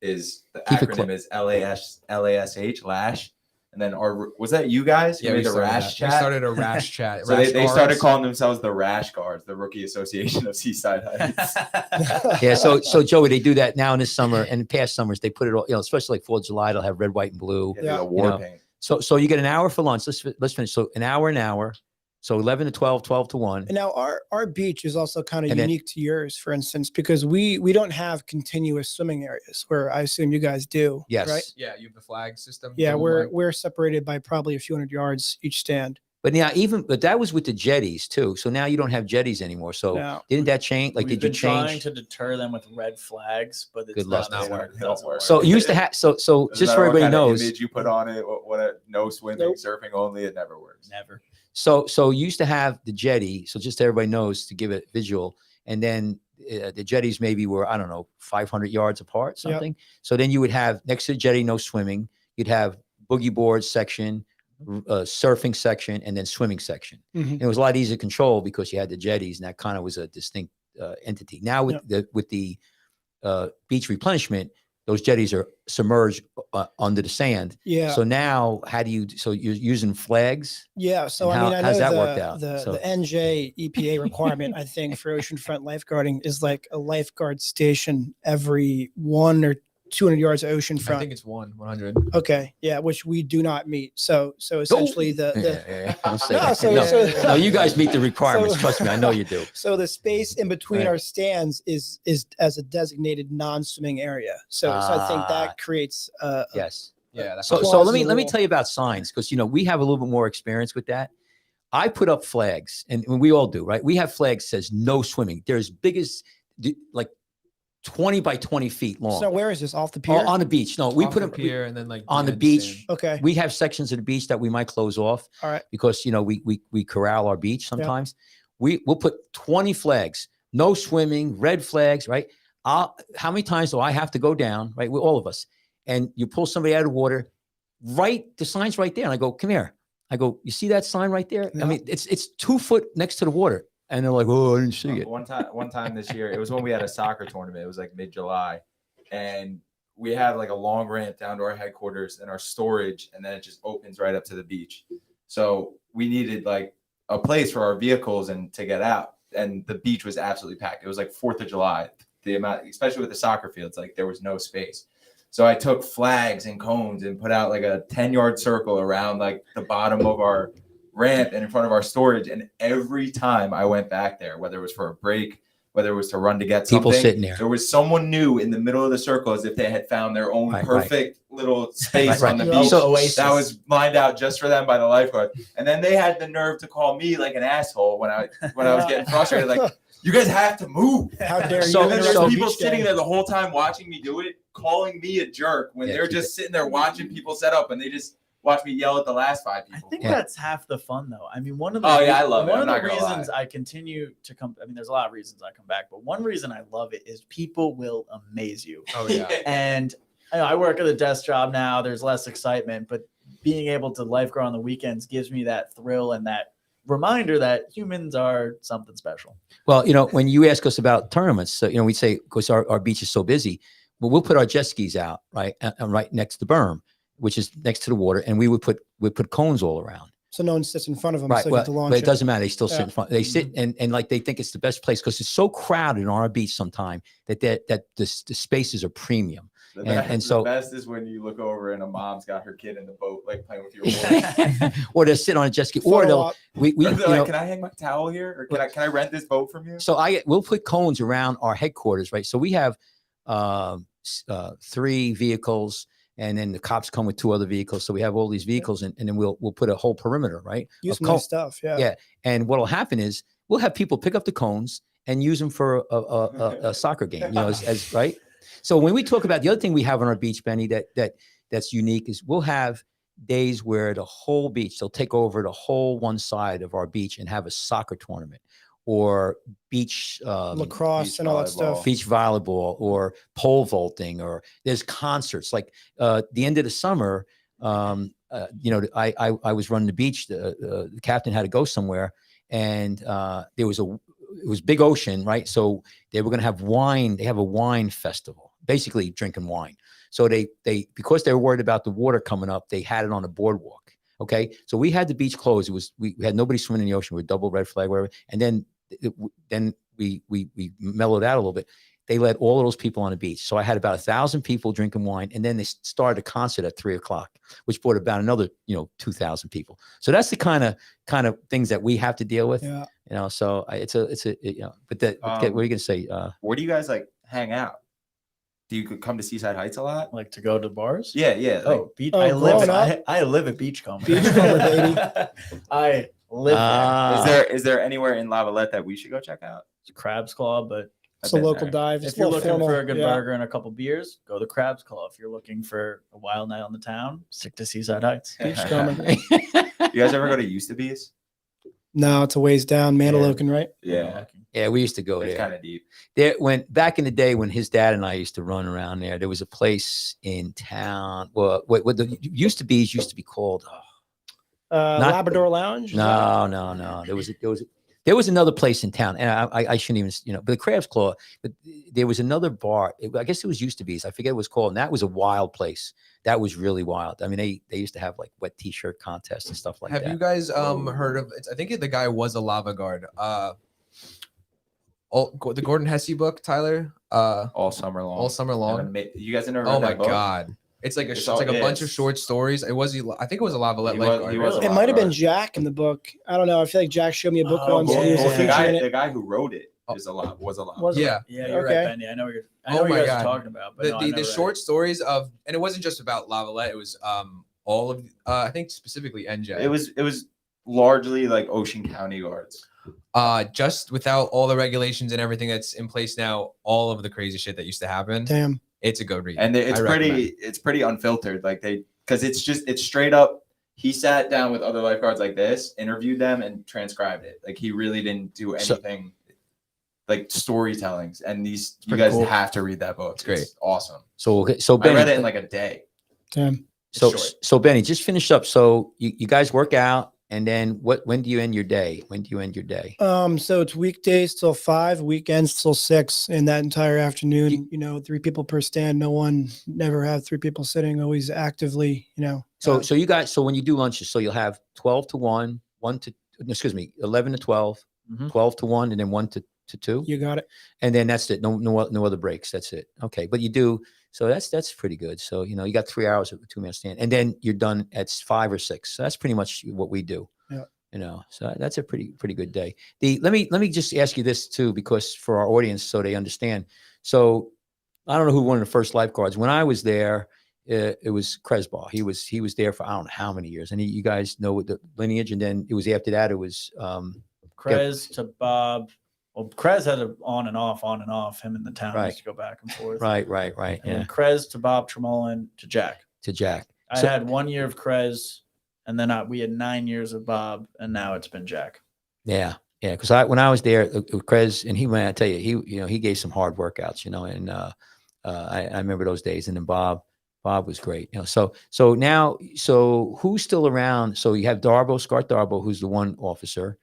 Speaker 1: is the
Speaker 3: Keep it
Speaker 1: acronym is LASH, Lash. And then was that you guys who
Speaker 2: Yeah,
Speaker 1: made
Speaker 2: we
Speaker 1: the
Speaker 2: started
Speaker 1: rash
Speaker 2: that. We
Speaker 1: chat?
Speaker 2: started a rash chat.
Speaker 1: So
Speaker 2: rash
Speaker 1: they started
Speaker 2: guards.
Speaker 1: calling themselves the Rash Guards, the Rookie Association of Seaside Heights.
Speaker 3: Yeah, so Joey, they do that now in this summer and in past summers. They put it all, especially like 4th of July, they'll have red, white, and blue.
Speaker 1: Yeah, the war paint.
Speaker 3: So you get an hour for lunch. Let's finish. So an hour. So 11 to 12, 12 to 1.
Speaker 4: And now our beach is also kind of
Speaker 3: And then-
Speaker 4: unique to yours, for instance, because we don't have continuous swimming areas where I assume you guys do.
Speaker 3: Yes.
Speaker 4: Right?
Speaker 2: Yeah, you have the flag system.
Speaker 4: Yeah,
Speaker 2: double
Speaker 4: we're
Speaker 2: flag.
Speaker 4: we're separated by probably a few hundred yards each stand.
Speaker 3: But that was with the jetties too. So now you don't have jetties anymore. So
Speaker 4: Now,
Speaker 3: didn't that change? Like,
Speaker 5: We've
Speaker 3: did you
Speaker 5: been trying
Speaker 3: change?
Speaker 5: to deter them with red flags, but it's
Speaker 3: Good luck.
Speaker 5: not
Speaker 1: Doesn't
Speaker 5: work.
Speaker 1: work.
Speaker 5: Doesn't work.
Speaker 3: So you used to have, so
Speaker 1: Doesn't
Speaker 3: just
Speaker 1: matter
Speaker 3: so
Speaker 1: what
Speaker 3: everybody
Speaker 1: kind of
Speaker 3: knows.
Speaker 1: image you put on it, no swimming,
Speaker 4: Nope.
Speaker 1: surfing only, it never works.
Speaker 5: Never.
Speaker 3: So you used to have the jetty. So just so everybody knows to give it visual. And then the jetties maybe were, I don't know, 500 yards apart,
Speaker 4: Yep.
Speaker 3: something. So then you would have next to the jetty, no swimming. You'd have boogie board section, surfing section, and then swimming section.
Speaker 4: Mhm.
Speaker 3: And it was a lot easier to control because you had the jetties, and that kind of was a distinct entity. Now with the beach replenishment, those jetties are submerged under the sand.
Speaker 4: Yeah.
Speaker 3: So now, how do you? So you're using flags?
Speaker 4: Yeah. So
Speaker 3: And
Speaker 4: I mean, I know
Speaker 3: how's that
Speaker 4: the,
Speaker 3: worked out?
Speaker 4: the,
Speaker 3: So-
Speaker 4: the NJ EPA requirement, I think, for oceanfront lifeguarding is like a lifeguard station every 1 or 200 yards of
Speaker 2: I
Speaker 4: oceanfront.
Speaker 2: think it's 100.
Speaker 4: Okay. Yeah. Which we do not meet. So essentially
Speaker 3: Don't say
Speaker 4: No,
Speaker 3: that.
Speaker 4: so-
Speaker 3: no,
Speaker 4: so-
Speaker 3: no, you guys meet the requirements.
Speaker 4: so-
Speaker 3: Trust me, I know you do.
Speaker 4: So the space in between
Speaker 3: Right.
Speaker 4: our stands is as a designated non-swimming area. So I think
Speaker 3: Ah.
Speaker 4: that creates
Speaker 3: Yes.
Speaker 2: Yeah. That's
Speaker 3: So
Speaker 4: Clause
Speaker 3: let
Speaker 4: in the
Speaker 3: me
Speaker 4: rule.
Speaker 3: tell you about signs, because we have a little bit more experience with that. I put up flags, and we all do, right? We have flags that says no swimming. They're as big as like 20 by 20 feet long.
Speaker 4: So where is this, off the pier?
Speaker 3: On the beach. No, we
Speaker 2: off
Speaker 3: put
Speaker 2: the
Speaker 3: them
Speaker 2: pier and then like
Speaker 3: on the
Speaker 2: behind
Speaker 3: beach.
Speaker 2: stand.
Speaker 4: Okay.
Speaker 3: We have sections of the beach that we might close off.
Speaker 4: All right.
Speaker 3: Because we corral our beach sometimes. We'll put 20 flags, no swimming, red flags, right? How many times do I have to go down, right? With all of us, and you pull somebody out of the water, the sign's right there, and I go, come here. I go, you see that sign right there?
Speaker 4: Yeah.
Speaker 3: I mean, it's 2 foot next to the water, and they're like, oh, I didn't see it.
Speaker 1: One time this year, it was when we had a soccer tournament. It was like mid-July, and we had like a long ramp down to our headquarters and our storage, and then it just opens right up to the beach. So we needed like a place for our vehicles and to get out, and the beach was absolutely packed. It was like 4th of July. The amount, especially with the soccer fields, like there was no space. So I took flags and cones and put out like a 10-yard circle around like the bottom of our ramp and in front of our storage. And every time I went back there, whether it was for a break, whether it was to run to get something,
Speaker 3: People sitting there.
Speaker 1: there was someone new in the middle of the circle, as if they had found their own
Speaker 3: Right,
Speaker 1: perfect little space
Speaker 3: Right,
Speaker 1: on the
Speaker 4: right.
Speaker 1: beach
Speaker 3: So-
Speaker 1: that was lined out just for them by the lifeguard. And then they had the nerve to call me like an asshole when I was getting frustrated, like, you guys have to move.
Speaker 4: How dare you?
Speaker 3: So-
Speaker 1: And then there's
Speaker 3: so-
Speaker 1: people
Speaker 4: Beach
Speaker 1: sitting
Speaker 4: day.
Speaker 1: there the whole time watching me do it, calling me a jerk when
Speaker 3: Yeah,
Speaker 1: they're
Speaker 3: keep
Speaker 1: just sitting there watching people set up, and they just watch me yell at the last 5
Speaker 5: I
Speaker 1: people.
Speaker 5: think
Speaker 3: Yeah.
Speaker 5: that's half the fun, though. I mean, one of the
Speaker 1: Oh, yeah, I love it.
Speaker 5: one
Speaker 1: I'm
Speaker 5: of
Speaker 1: not
Speaker 5: the
Speaker 1: gonna lie.
Speaker 5: reasons I continue to come. I mean, there's a lot of reasons I come back, but one reason I love it is people will amaze you.
Speaker 2: Oh yeah.
Speaker 5: And I work at a desk job now. There's less excitement, but being able to lifeguard on the weekends gives me that thrill and that reminder that humans are something special.
Speaker 3: Well, when you ask us about tournaments, so, we say, because our beach is so busy, well, we'll put our jet skis out, right? And right next to the berm, which is next to the water. And we put cones all around.
Speaker 4: So no one sits in front of them.
Speaker 3: Right.
Speaker 4: So you
Speaker 3: Well,
Speaker 4: have to launch
Speaker 3: but it doesn't matter. They still sit
Speaker 4: Yeah.
Speaker 3: in front. They sit and like they think it's the best place because it's so crowded on our beach sometime that the spaces are premium. And so-
Speaker 1: the best is when you look over and a mom's got her kid in the boat, like playing with your boy.
Speaker 3: Or they're sitting on a jet ski, or
Speaker 4: Photo
Speaker 3: they'll
Speaker 4: op.
Speaker 3: we
Speaker 1: Or
Speaker 3: you
Speaker 1: they're
Speaker 3: know,
Speaker 1: like, can I hang my towel here, or can I rent this boat from you?
Speaker 3: so we'll put cones around our headquarters, right? So we have 3 vehicles, and then the cops come with 2 other vehicles. So we have all these vehicles, and then we'll put a whole perimeter, right?
Speaker 4: Use
Speaker 3: of
Speaker 4: some
Speaker 3: cone-
Speaker 4: nice stuff. Yeah.
Speaker 3: Yeah. And what'll happen is we'll have people pick up the cones and use them for a soccer game, as right. So when we talk about the other thing we have on our beach, Benny, that's unique is we'll have days where the whole beach, they'll take over the whole one side of our beach and have a soccer tournament or beach
Speaker 4: Lacrosse
Speaker 1: beach
Speaker 4: and all that
Speaker 1: volleyball.
Speaker 4: stuff.
Speaker 3: beach volleyball or pole vaulting, or there's concerts like the end of the summer. I was running the beach. The captain had to go somewhere, and it was big ocean, right? So they were going to have wine. They have a wine festival, basically drinking wine. So they because they were worried about the water coming up, they had it on the boardwalk. Okay, so we had the beach closed. We had nobody swimming in the ocean. We double red flag, whatever, and then we mellowed out a little bit. They let all of those people on the beach. So I had about 1,000 people drinking wine, and then they started a concert at 3:00, which brought about another 2,000 people. So that's the kind of things that we have to deal with.
Speaker 4: Yeah.
Speaker 3: So but what are you gonna say?
Speaker 1: Where do you guys like hang out? Do you come to Seaside Heights a lot?
Speaker 5: Like to go to bars?
Speaker 1: Yeah. Like,
Speaker 5: Oh, beach.
Speaker 4: Oh,
Speaker 5: I live.
Speaker 4: growing up.
Speaker 5: I live at Beachcomber.
Speaker 4: Beachcomber, baby.
Speaker 5: I live
Speaker 3: Ah.
Speaker 5: there.
Speaker 1: is there anywhere in Lavallette that we should go check out?
Speaker 5: It's a Crab's Claw, but
Speaker 4: It's a
Speaker 1: I've been
Speaker 4: local
Speaker 1: there.
Speaker 4: dive.
Speaker 5: if
Speaker 4: It's
Speaker 5: you're
Speaker 4: a little
Speaker 5: looking
Speaker 4: formal.
Speaker 5: for a good
Speaker 4: Yeah.
Speaker 5: burger and a couple beers, go to Crab's Claw. If you're looking for a wild night on the town, stick to Seaside Heights.
Speaker 4: Beachcomber.
Speaker 1: You guys ever go to Used to Be's?
Speaker 4: No, it's a ways down, Mandalocan, right?
Speaker 1: Yeah,
Speaker 3: Yeah, we used to go
Speaker 1: it's
Speaker 3: there.
Speaker 1: kind of deep.
Speaker 3: When back in the day when his dad and I used to run around there was a place in town. Well, what the used to be called. Not-
Speaker 4: Labrador Lounge. Is
Speaker 3: No, no, no. There was another place in town, and I shouldn't even, but the Crab's Claw. But there was another bar. I guess it was used to be. I forget what it was called, and that was a wild place. That was really wild. I mean, they used to have like wet T-shirt contests and stuff like
Speaker 2: Have
Speaker 3: that.
Speaker 2: you guys heard of? I think the guy was a Lavallette. The Gordon Hesse book, Tyler.
Speaker 1: all summer long.
Speaker 2: All summer long.
Speaker 1: You guys have never read
Speaker 2: Oh
Speaker 1: that
Speaker 2: my
Speaker 1: book?
Speaker 2: god. It's like
Speaker 1: It's
Speaker 2: it's
Speaker 1: all-
Speaker 2: like a bunch of
Speaker 1: it's-
Speaker 2: short stories. I think it was a Lavallette
Speaker 1: He was-
Speaker 2: lifeguard.
Speaker 1: he was a
Speaker 4: it might have been
Speaker 1: Lifeguard.
Speaker 4: Jack in the book. I don't know. I feel like Jack showed me a book
Speaker 5: Oh,
Speaker 4: once.
Speaker 5: yeah,
Speaker 4: and he was
Speaker 5: yeah,
Speaker 4: a
Speaker 1: the
Speaker 4: feature
Speaker 1: guy,
Speaker 4: in it.
Speaker 1: the guy who wrote it was a lot.
Speaker 4: Was it?
Speaker 2: Yeah.
Speaker 5: Yeah, you're
Speaker 4: Okay.
Speaker 5: right, Benny. I know what
Speaker 2: Oh
Speaker 5: you
Speaker 2: my
Speaker 5: guys
Speaker 2: God.
Speaker 5: are talking about. But no, I
Speaker 2: The
Speaker 5: never read
Speaker 2: short
Speaker 5: it.
Speaker 2: stories of, and it wasn't just about Lavallette. It was all of I think specifically NJ.
Speaker 1: It was largely like Ocean County guards.
Speaker 2: Just without all the regulations and everything that's in place now, all of the crazy shit that used to happen.
Speaker 4: Damn.
Speaker 2: It's a good read.
Speaker 1: And it's
Speaker 2: I recommend.
Speaker 1: pretty unfiltered. Like because it's straight up. He sat down with other lifeguards like this, interviewed them, and transcribed it. Like he really didn't do
Speaker 3: So-
Speaker 1: anything like storytellings. And you
Speaker 2: pretty
Speaker 1: guys
Speaker 2: cool.
Speaker 1: have to read that book.
Speaker 2: It's great.
Speaker 1: Awesome.
Speaker 3: So
Speaker 1: I
Speaker 3: Benny,
Speaker 1: read it in like a day.
Speaker 4: Damn.
Speaker 3: so
Speaker 1: short.
Speaker 3: so Benny, just finish up. So you guys work out, and then when do you end your day? When do you end your day?
Speaker 4: So it's weekdays till 5, weekends till 6, and that entire afternoon,
Speaker 3: You-
Speaker 4: 3 people per stand. Never have 3 people sitting, always actively,
Speaker 3: So you guys, so when you do lunches, so you'll have 12 to 1, 11 to 12,
Speaker 5: Mhm.
Speaker 3: 12 to 1, and then 1 to 2.
Speaker 4: you got it.
Speaker 3: And then that's it. No other breaks. That's it. Okay. But you do, so that's pretty good. So, you got 3 hours of a 2-man stand, and then you're done at 5 or 6. So that's pretty much what we do.
Speaker 4: Yeah.
Speaker 3: So that's a pretty good day. Let me just ask you this too, because for our audience, so they understand. So I don't know who one of the first lifeguards. When I was there, it was Cresbaugh. He was there for I don't know how many years, and you guys know what the lineage. And then it was after that, it was
Speaker 5: Krez to Bob. Well, Krez had it on and off. Him in the town
Speaker 3: Right.
Speaker 5: used to go back and forth.
Speaker 3: right.
Speaker 5: And
Speaker 3: Yeah,
Speaker 5: then Krez to Bob Tremolin to Jack.
Speaker 3: to Jack.
Speaker 5: I
Speaker 3: So-
Speaker 5: had 1 year of Krez, and then we had 9 years of Bob, and now it's been Jack.
Speaker 3: Yeah. Because when I was there, Krez, and I tell you, he gave some hard workouts, and I remember those days. And then Bob was great, So now, who's still around? So you have Scott Darbo, who's the one officer,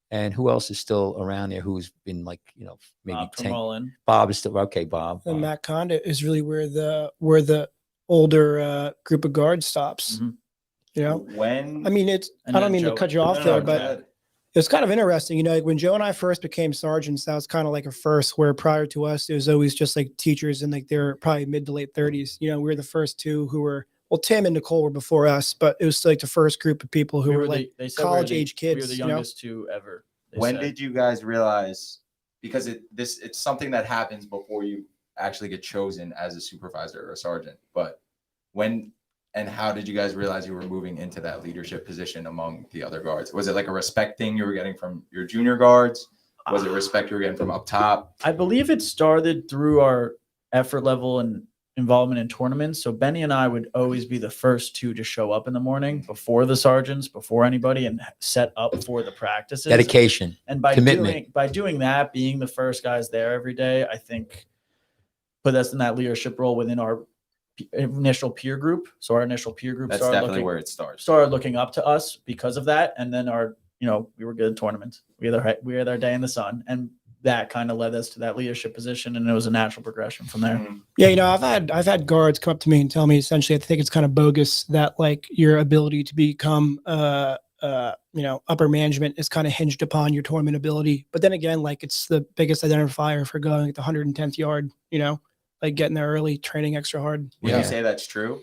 Speaker 3: and who else is still around there? Who's been like, maybe
Speaker 5: Bob
Speaker 3: 10?
Speaker 5: Tremolin.
Speaker 3: Bob is still okay. Bob.
Speaker 4: And Matt Condit is really where the older group of guards stops.
Speaker 5: Mhm.
Speaker 1: When
Speaker 4: I mean, it's.
Speaker 5: And
Speaker 4: I don't
Speaker 5: then
Speaker 4: mean to
Speaker 5: Joe-
Speaker 4: cut you off
Speaker 1: No,
Speaker 4: there,
Speaker 1: no,
Speaker 4: but
Speaker 1: go ahead.
Speaker 4: it's kind of interesting. Like when Joe and I first became sergeants, that was kind of like a first. Where prior to us, it was always just like teachers, and like they're probably mid to late 30s. We were the first 2 who were. Well, Tim and Nicole were before us, but it was like the first group of people who
Speaker 5: We
Speaker 4: were
Speaker 5: were
Speaker 4: like
Speaker 5: they said we were
Speaker 4: college
Speaker 5: the-
Speaker 4: age
Speaker 5: We were
Speaker 4: kids.
Speaker 5: the youngest 2 ever. they
Speaker 1: When
Speaker 5: said.
Speaker 1: did you guys realize? Because it's something that happens before you actually get chosen as a supervisor or a sergeant. But when and how did you guys realize you were moving into that leadership position among the other guards? Was it like a respect thing you were getting from your junior guards? Was it respect you were getting from up top?
Speaker 5: I believe it started through our effort level and involvement in tournaments. So Benny and I would always be the first 2 to show up in the morning before the sergeants, before anybody, and set up for the practices.
Speaker 3: Dedication.
Speaker 5: And by
Speaker 3: commitment.
Speaker 5: doing that, being the first guys there every day, I think put us in that leadership role within our initial peer group. So our initial peer group
Speaker 1: That's
Speaker 5: started
Speaker 1: definitely
Speaker 5: looking,
Speaker 1: where it starts.
Speaker 5: started looking up to us because of that. And then we were good at tournaments. We had our day in the sun, and that kind of led us to that leadership position. And it was a natural progression from there.
Speaker 1: Mhm.
Speaker 4: Yeah, I've had guards come up to me and tell me essentially I think it's kind of bogus that like your ability to become upper management is kind of hinged upon your tournament ability. But then again, like it's the biggest identifier for going at the 110th yard, like getting there early, training extra hard.
Speaker 1: Would
Speaker 3: Yeah.
Speaker 1: you say that's true?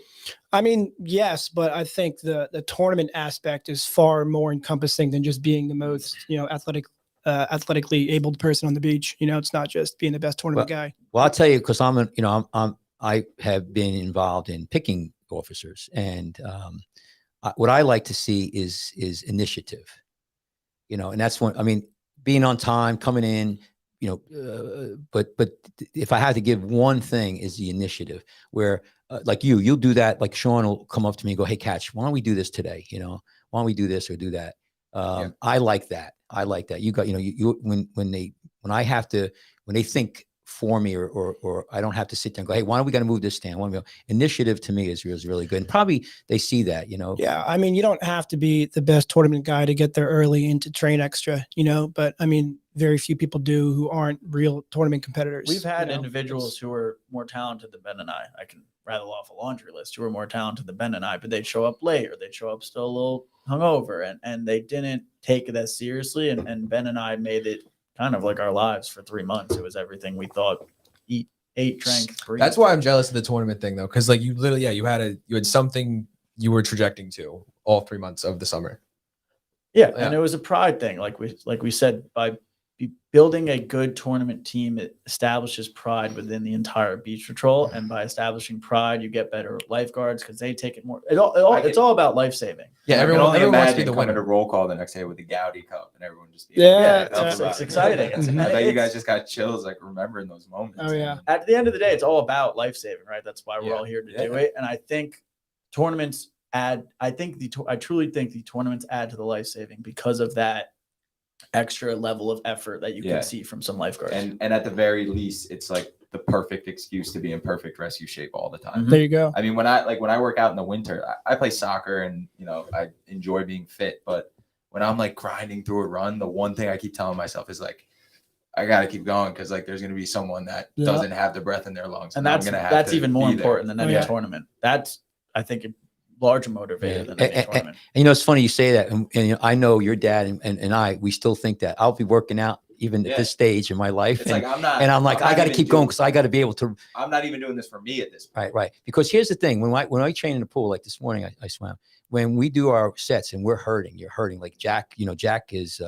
Speaker 4: I mean, yes, but I think the tournament aspect is far more encompassing than just being the most, athletically abled person on the beach. It's not just being the best tournament guy.
Speaker 3: Well, I'll tell you, because I have been involved in picking officers, and what I like to see is initiative. And that's being on time, coming in. But if I had to give one thing, is the initiative. Where like you'll do that. Like Sean will come up to me and go, "Hey, Catch, why don't we do this today? Why don't we do this or do that?" I like that. You got, when they think for me, or I don't have to sit there and go, hey, why don't we got to move this stand? Why don't we go? Initiative to me is really good. And probably they see that, you know.
Speaker 4: Yeah, I mean, you don't have to be the best tournament guy to get there early and to train extra, you know, but I mean, very few people do who aren't real tournament competitors.
Speaker 5: We've had
Speaker 4: you know?
Speaker 5: individuals who are more talented than Ben and I. I can rattle off a laundry list who are more talented than Ben and I, but they'd show up late or they'd show up still a little hungover, and they didn't take it as seriously. And Ben and I made it kind of like our lives for 3 months. It was everything we thought. Eat, ate, drank, breathe.
Speaker 2: That's why I'm jealous of the tournament thing though, because like you literally, yeah, you had something you were trajecting to all 3 months of the summer.
Speaker 5: Yeah,
Speaker 2: Yeah.
Speaker 5: and it was a pride thing. Like we said, by building a good tournament team, it establishes pride within the entire beach patrol, and by establishing pride, you get better lifeguards because they take it more. It's all about life saving.
Speaker 2: Yeah,
Speaker 1: I can
Speaker 2: everyone
Speaker 1: only
Speaker 2: wants to
Speaker 1: imagine
Speaker 2: be the
Speaker 1: coming
Speaker 2: winner.
Speaker 1: to roll call the next day with the Gowdy cup and everyone just
Speaker 4: Yeah,
Speaker 5: it's exciting.
Speaker 1: I bet you guys just got chills like remembering those moments.
Speaker 4: Oh, yeah.
Speaker 5: At the end of the day, it's all about life saving, right? That's why we're
Speaker 2: Yeah.
Speaker 5: all here to
Speaker 1: Yeah.
Speaker 5: do it. And I think tournaments add. I truly think the tournaments add to the life saving because of that extra level of effort that you
Speaker 1: Yeah.
Speaker 5: can see from some lifeguards.
Speaker 1: And at the very least, it's like the perfect excuse to be in perfect rescue shape all the time.
Speaker 4: There you go.
Speaker 1: I mean, when I work out in the winter, I play soccer and, you know, I enjoy being fit. But when I'm like grinding through a run, the one thing I keep telling myself is like, I got to keep going because like there's going to be someone that
Speaker 4: Yeah.
Speaker 1: doesn't have the breath in their lungs.
Speaker 5: and
Speaker 1: I'm
Speaker 5: that's
Speaker 1: gonna have
Speaker 5: that's
Speaker 1: to
Speaker 5: even more
Speaker 1: be there.
Speaker 5: important than any
Speaker 4: Yeah.
Speaker 5: tournament. That's, I think, a larger motivator
Speaker 3: Yeah.
Speaker 5: than any tournament.
Speaker 3: And you know, it's funny you say that, and you know, I know your dad and I, we still think that. I'll be working out even
Speaker 1: Yeah.
Speaker 3: at this stage in my life,
Speaker 1: It's
Speaker 3: and,
Speaker 1: like, I'm not,
Speaker 3: and I'm like, I
Speaker 1: not
Speaker 3: got to
Speaker 1: even
Speaker 3: keep going
Speaker 1: doing-
Speaker 3: because I got to be able to.
Speaker 1: I'm not even doing this for me at this point.
Speaker 3: Right. Because here's the thing: when I train in the pool, like this morning, I swam. When we do our sets and we're hurting, you're hurting. Like Jack, you know, Jack is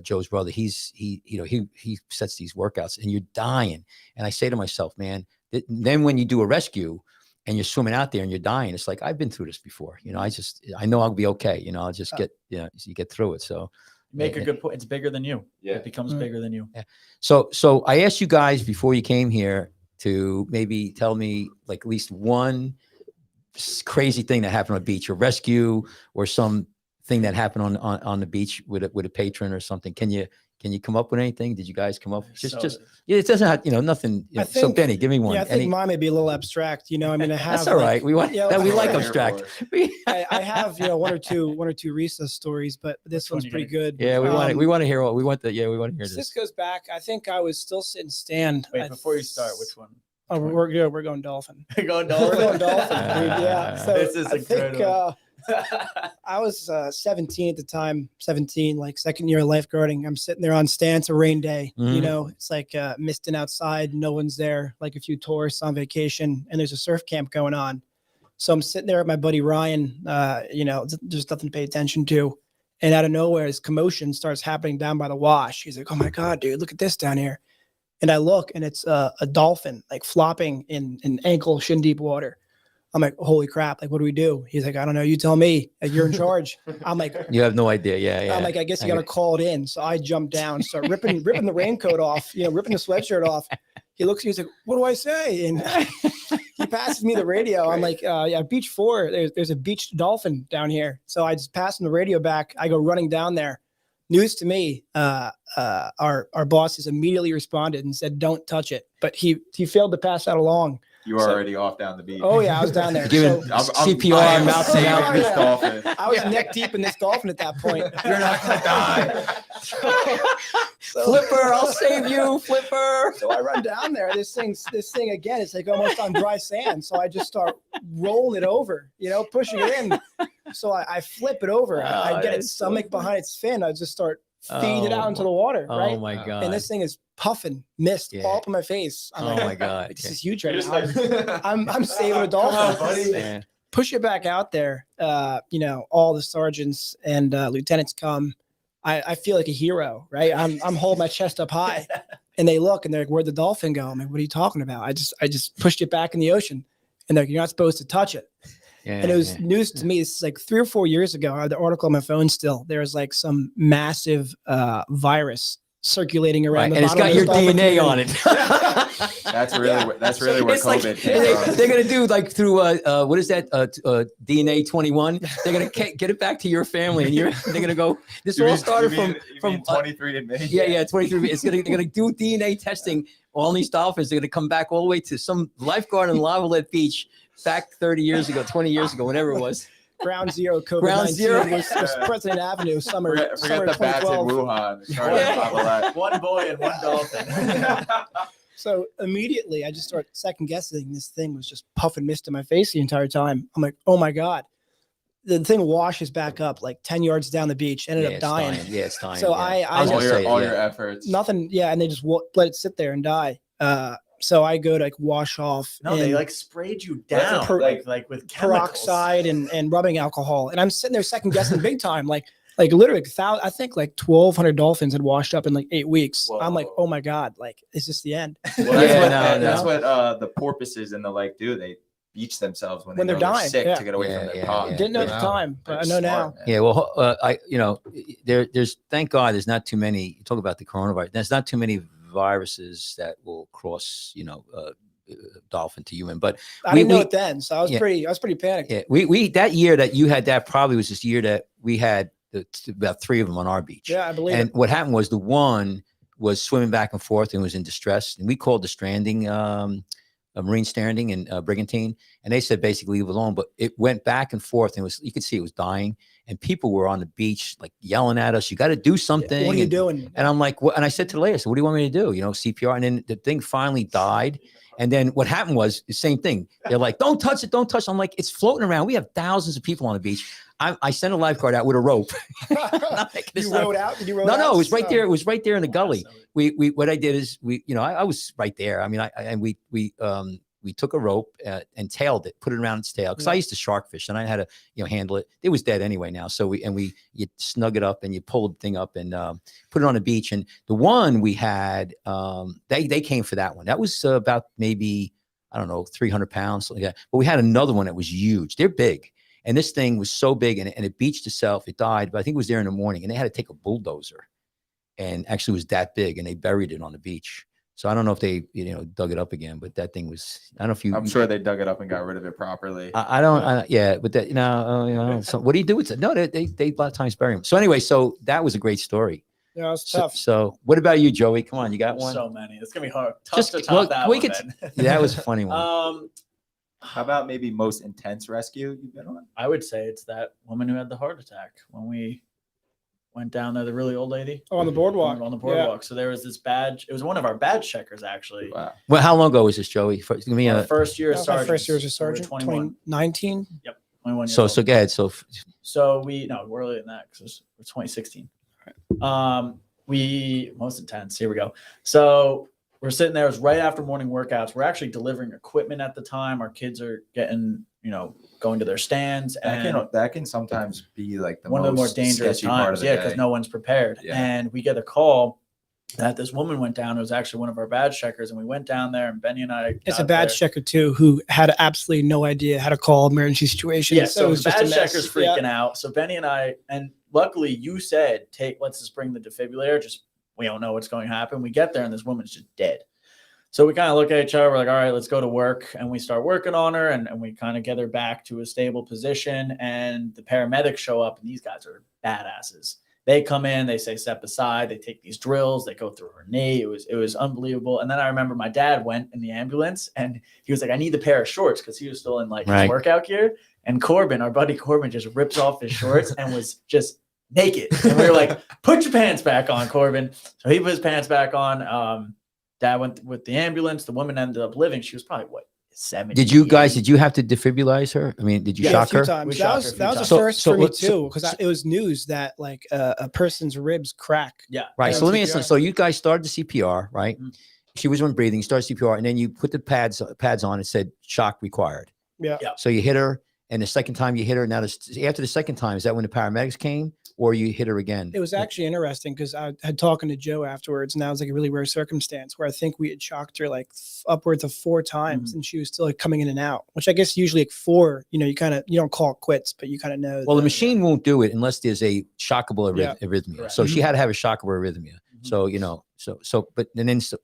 Speaker 3: Joe's brother. He sets these workouts, and you're dying. And I say to myself, man, then when you do a rescue and you're swimming out there and you're dying, it's like, I've been through this before. You know, I know I'll be okay. You know, I'll just get, you know, you get through it. So
Speaker 5: Make a good point. It's bigger than you.
Speaker 1: Yeah.
Speaker 5: It becomes
Speaker 4: Mm.
Speaker 5: bigger than you.
Speaker 3: So I asked you guys before you came here to maybe tell me like at least one crazy thing that happened on the beach, a rescue or some thing that happened on the beach with a patron or something. Can you come up with anything? Did you guys come up? Just yeah, it doesn't have, you know, nothing. You
Speaker 4: I
Speaker 3: know, so
Speaker 4: think-
Speaker 3: Benny, give me one.
Speaker 4: Yeah, I think mine may be a little abstract. You know, I mean, I have.
Speaker 3: That's all right. We want
Speaker 4: yeah,
Speaker 3: that. We
Speaker 4: I-
Speaker 3: like
Speaker 1: Here
Speaker 3: abstract.
Speaker 1: for it.
Speaker 4: I have, you know, one or two recess stories, but this
Speaker 5: Which one
Speaker 4: one's
Speaker 5: you
Speaker 4: pretty
Speaker 5: gonna-
Speaker 4: good.
Speaker 3: Yeah, we want it.
Speaker 4: Um,
Speaker 3: We want to hear what we want. We want to hear
Speaker 4: This
Speaker 3: this.
Speaker 4: goes back. I think I was still sitting stand.
Speaker 5: Wait, before you start, which one?
Speaker 4: Oh, we're going dolphin.
Speaker 5: Going
Speaker 4: We're going
Speaker 5: dolphin.
Speaker 4: dolphin. Dude, yeah. So
Speaker 5: This is
Speaker 4: I think
Speaker 5: incredible.
Speaker 4: I was 17 at the time. 17, like second year of lifeguarding. I'm sitting there on stand. It's a rain day. You
Speaker 3: Mhm.
Speaker 4: know, it's like misting outside. No one's there. Like a few tourists on vacation, and there's a surf camp going on. So I'm sitting there with my buddy Ryan. You know, there's nothing to pay attention to. And out of nowhere, this commotion starts happening down by the wash. He's like, "Oh my God, dude, look at this down here." And I look, and it's a dolphin like flopping in ankle shin deep water. I'm like, "Holy crap! Like, what do we do?" He's like, "I don't know. You tell me. Like, you're in charge." I'm like,
Speaker 3: You have no idea. Yeah.
Speaker 4: I'm like, "I guess you got to call it in." So I jump down, start ripping the raincoat off, you know, ripping the sweatshirt off. He looks at me, he's like, "What do I say?" And he passes me the radio. I'm like, "Yeah, Beach 4. There's a beached dolphin down here." So I just pass him the radio back. I go running down there. News to me, our bosses immediately responded and said, "Don't touch it." But he failed to pass that along.
Speaker 1: You were already off down the beach.
Speaker 4: Oh yeah, I was down there.
Speaker 3: Giving
Speaker 4: So
Speaker 3: CPR,
Speaker 1: I am
Speaker 3: mouth to
Speaker 1: saving
Speaker 3: mouth.
Speaker 1: this
Speaker 4: Yeah.
Speaker 1: dolphin.
Speaker 4: I was neck deep in this dolphin at that point.
Speaker 1: You're not gonna die.
Speaker 4: So-
Speaker 3: Flipper, I'll save you, Flipper.
Speaker 4: So I run down there. This thing again, it's like almost on dry sand. So I just start rolling it over, you know, pushing it in. So I flip it over. I
Speaker 3: Oh,
Speaker 4: get
Speaker 3: that's
Speaker 4: its
Speaker 3: so
Speaker 4: stomach behind its fin. I just start feeding it out into the water,
Speaker 3: Oh
Speaker 4: right?
Speaker 3: my god.
Speaker 4: And this thing is puffing mist
Speaker 3: Yeah.
Speaker 4: all up in my face. I'm
Speaker 3: Oh
Speaker 4: like,
Speaker 3: my god.
Speaker 4: this is huge right
Speaker 1: You're just
Speaker 4: now.
Speaker 1: like,
Speaker 4: I'm saving a
Speaker 1: Come on,
Speaker 4: dolphin.
Speaker 1: buddy.
Speaker 3: Yeah.
Speaker 4: Push it back out there. You know, all the sergeants and lieutenants come. I feel like a hero, right? I'm holding my chest up high, and they look and they're like, "Where'd the dolphin go?" I'm like, "What are you talking about?" I just pushed it back in the ocean, and they're like, "You're not supposed to touch it."
Speaker 3: Yeah,
Speaker 4: And it was
Speaker 3: yeah.
Speaker 4: news to me. This is like 3 or 4 years ago. I have the article on my phone still. There was like some massive virus circulating
Speaker 3: Right,
Speaker 4: around the
Speaker 3: and it's
Speaker 4: bottom
Speaker 3: got
Speaker 4: of
Speaker 3: your
Speaker 4: this dolphin
Speaker 3: DNA
Speaker 4: community.
Speaker 3: on it.
Speaker 1: That's really where
Speaker 3: It's like-
Speaker 1: COVID came from.
Speaker 3: they're gonna do like through what is that DNA 21? They're gonna get it back to your family, and they're gonna go. This
Speaker 1: You
Speaker 3: all
Speaker 1: mean-
Speaker 3: started
Speaker 1: you
Speaker 3: from
Speaker 1: mean 23andMe.
Speaker 3: yeah 23. They're gonna do DNA testing all these dolphins are going to come back all the way to some lifeguard in Lavallette Beach back 30 years ago, 20 years ago, whatever it was.
Speaker 4: Ground zero COVID-19
Speaker 3: Ground zero.
Speaker 4: was President Avenue summer.
Speaker 1: Forget
Speaker 4: summer
Speaker 1: the bats in
Speaker 4: 2012.
Speaker 1: Wuhan. It started
Speaker 3: Yeah.
Speaker 1: in Lavallette.
Speaker 5: One boy and one dolphin.
Speaker 4: So immediately I just started second guessing. This thing was just puffing mist in my face the entire time. I'm like, oh my God. The thing washes back up like 10 yards down the beach, ended up
Speaker 3: it's
Speaker 4: dying.
Speaker 3: Yeah, it's dying.
Speaker 4: So
Speaker 3: yeah.
Speaker 4: I
Speaker 3: was
Speaker 1: all
Speaker 3: gonna
Speaker 1: your,
Speaker 3: say,
Speaker 1: all
Speaker 3: yeah.
Speaker 1: your efforts.
Speaker 4: nothing. Yeah. And they just let it sit there and die. So I go to like wash off.
Speaker 5: No, they
Speaker 4: and
Speaker 5: like sprayed you down, like with chemicals.
Speaker 4: peroxide and rubbing alcohol. And I'm sitting there second guessing big time. Like literally, I think like 1,200 dolphins had washed up in like 8 weeks. I'm like,
Speaker 5: Whoa.
Speaker 4: oh my God, like, is this the end?
Speaker 1: Well, that's
Speaker 3: Yeah,
Speaker 1: what,
Speaker 3: no,
Speaker 1: that's
Speaker 3: no.
Speaker 1: what the porpoises in the lake do. They beach themselves when
Speaker 4: When
Speaker 1: they
Speaker 4: they're
Speaker 1: know
Speaker 4: dying,
Speaker 1: sick
Speaker 4: yeah.
Speaker 1: to get away
Speaker 3: Yeah,
Speaker 1: from their
Speaker 3: yeah,
Speaker 1: pod.
Speaker 3: yeah.
Speaker 4: Didn't know at the
Speaker 2: Wow.
Speaker 4: time, but I
Speaker 1: They're
Speaker 4: know now.
Speaker 1: smart, man.
Speaker 3: Yeah, well, there's thank God there's not too many. You talk about the coronavirus. There's not too many viruses that will cross, dolphin to human. But
Speaker 4: I didn't know
Speaker 3: we-
Speaker 4: it then, so I was
Speaker 3: yeah.
Speaker 4: pretty panicked.
Speaker 3: yeah, we that year that you had that probably was this year that we had about 3 of them on our beach.
Speaker 4: Yeah, I believe
Speaker 3: And
Speaker 4: it.
Speaker 3: what happened was the one was swimming back and forth and was in distress, and we called the stranding. A marine stranding in Brigantine, and they said basically leave it alone. But it went back and forth, and you could see it was dying, and people were on the beach like yelling at us, "You got to do something!"
Speaker 4: What are you
Speaker 3: and,
Speaker 4: doing?
Speaker 3: and I'm like, "What?" And I said to the lady, I said, "What do you want me to do? CPR." And then the thing finally died. And then what happened was the same thing. They're like, "Don't touch it, don't touch it." I'm like, "It's floating around. We have thousands of people on the beach." I sent a lifeguard out with a rope. Not making this
Speaker 4: You
Speaker 3: up.
Speaker 4: rode out? Did you row
Speaker 3: No,
Speaker 4: out?
Speaker 3: no, it was right
Speaker 4: Oh.
Speaker 3: there. It was right there in the gully.
Speaker 5: So-
Speaker 3: We what I did is I was right there. I mean, we took a rope and tailed it, put it around its tail. Cause I used to shark fish and I had to, handle it. It was dead anyway now. So you snug it up and you pull the thing up and put it on the beach. And the one we had, they came for that one. That was about maybe, I don't know, 300 pounds. Something like that. But we had another one that was huge. They're big. And this thing was so big and it beached itself. It died, but I think it was there in the morning and they had to take a bulldozer and actually it was that big and they buried it on the beach. So I don't know if they, dug it up again, but that thing was, I don't know if you,
Speaker 1: I'm sure they dug it up and got rid of it properly.
Speaker 3: I don't, yeah, but that, so what do you do with it? No, they a lot of times bury them. So anyway, so that was a great story.
Speaker 4: Yeah, it was
Speaker 3: So,
Speaker 4: tough.
Speaker 3: so what about you, Joey? Come on, you got one?
Speaker 5: So many. It's gonna be hard. Tough
Speaker 3: Just-
Speaker 5: to top
Speaker 3: well,
Speaker 5: that
Speaker 3: we
Speaker 5: one.
Speaker 3: could-
Speaker 5: then.
Speaker 3: Yeah, that was a funny one.
Speaker 1: How about maybe most intense rescue you've been on?
Speaker 5: I would say it's that woman who had the heart attack when we went down there, the really old lady.
Speaker 4: Oh, on the boardwalk.
Speaker 5: On the
Speaker 4: Yeah.
Speaker 5: boardwalk. So there was this badge. It was one of our badge checkers, actually.
Speaker 1: Wow.
Speaker 3: Well, how long ago was this, Joey? Give me
Speaker 5: Our
Speaker 3: a,
Speaker 5: first year
Speaker 4: That
Speaker 5: as
Speaker 4: was my
Speaker 5: sergeant.
Speaker 4: first year as a
Speaker 5: So we were
Speaker 4: sergeant,
Speaker 5: 21.
Speaker 4: 2019.
Speaker 5: 21 years
Speaker 3: so
Speaker 5: old.
Speaker 3: go ahead. So
Speaker 5: So we're earlier than that because we're 2016. We most intense. Here we go. So we're sitting there. It was right after morning workouts. We're actually delivering equipment at the time. Our kids are getting, going to their stands. And
Speaker 1: That can sometimes be like the
Speaker 5: one of the more
Speaker 1: most
Speaker 5: dangerous
Speaker 1: sketchy part
Speaker 5: times.
Speaker 1: of the
Speaker 5: Yeah,
Speaker 1: day.
Speaker 5: because no one's prepared.
Speaker 1: Yeah.
Speaker 5: And we get a call that this woman went down. It was actually one of our badge checkers. And we went down there and Benny and I.
Speaker 4: It's
Speaker 5: got
Speaker 4: a badge
Speaker 5: there.
Speaker 4: checker too, who had absolutely no idea how to call emergency situations.
Speaker 5: Yeah, so
Speaker 4: it was just a
Speaker 5: badge
Speaker 4: mess.
Speaker 5: checker's freaking out. So Benny and I, and luckily you said, let's just bring the defibrillator. We don't know what's going to happen. We get there and this woman's just dead. So we kind of look at each other. We're like, all right, let's go to work. And we start working on her and we kind of get her back to a stable position. And the paramedics show up and these guys are badasses. They come in, they say, step aside. They take these drills. They go through her knee. It was unbelievable. And then I remember my dad went in the ambulance and he was like, I need the pair of shorts because he was still in like his
Speaker 3: Right.
Speaker 5: workout gear. And Corbin, our buddy Corbin, just rips off his shorts and was just naked. And we were like, put your pants back on, Corbin. So he put his pants back on. Dad went with the ambulance. The woman ended up living. She was probably 70.
Speaker 3: did you have to defibrilize her? I mean, did you
Speaker 4: Yeah, a
Speaker 3: shock
Speaker 4: few
Speaker 3: her?
Speaker 4: times.
Speaker 5: We
Speaker 4: That
Speaker 5: shocked
Speaker 4: was
Speaker 5: her a few
Speaker 4: that was a
Speaker 5: times.
Speaker 3: So-
Speaker 4: first
Speaker 3: so
Speaker 4: for me
Speaker 3: what- so-
Speaker 4: too, because it was news that like a person's ribs crack.
Speaker 5: Yeah.
Speaker 3: Right.
Speaker 4: Yeah,
Speaker 3: So let me
Speaker 4: CPR.
Speaker 3: ask. So you guys started the CPR, right?
Speaker 5: Mhm.
Speaker 3: She wasn't breathing. You started CPR, and then you put the pads on. It said shock required.
Speaker 4: Yeah.
Speaker 5: Yeah.
Speaker 3: So you hit her, and the second time you hit her. Now, after the second time, is that when the paramedics came, or you hit her again?
Speaker 4: It was actually interesting because I had talking to Joe afterwards, and that was like a really rare circumstance where I think we had shocked her like upwards of 4 times, and she was still like coming in and out. Which I guess usually like 4, you don't call it quits, but you kind of know.
Speaker 3: Well, the
Speaker 4: that-
Speaker 3: machine won't do it unless there's a shockable
Speaker 4: Yeah.
Speaker 3: arrhythmia.
Speaker 5: Correct.
Speaker 3: So she had to have a shockable arrhythmia.
Speaker 5: Mhm.
Speaker 3: So, but and then so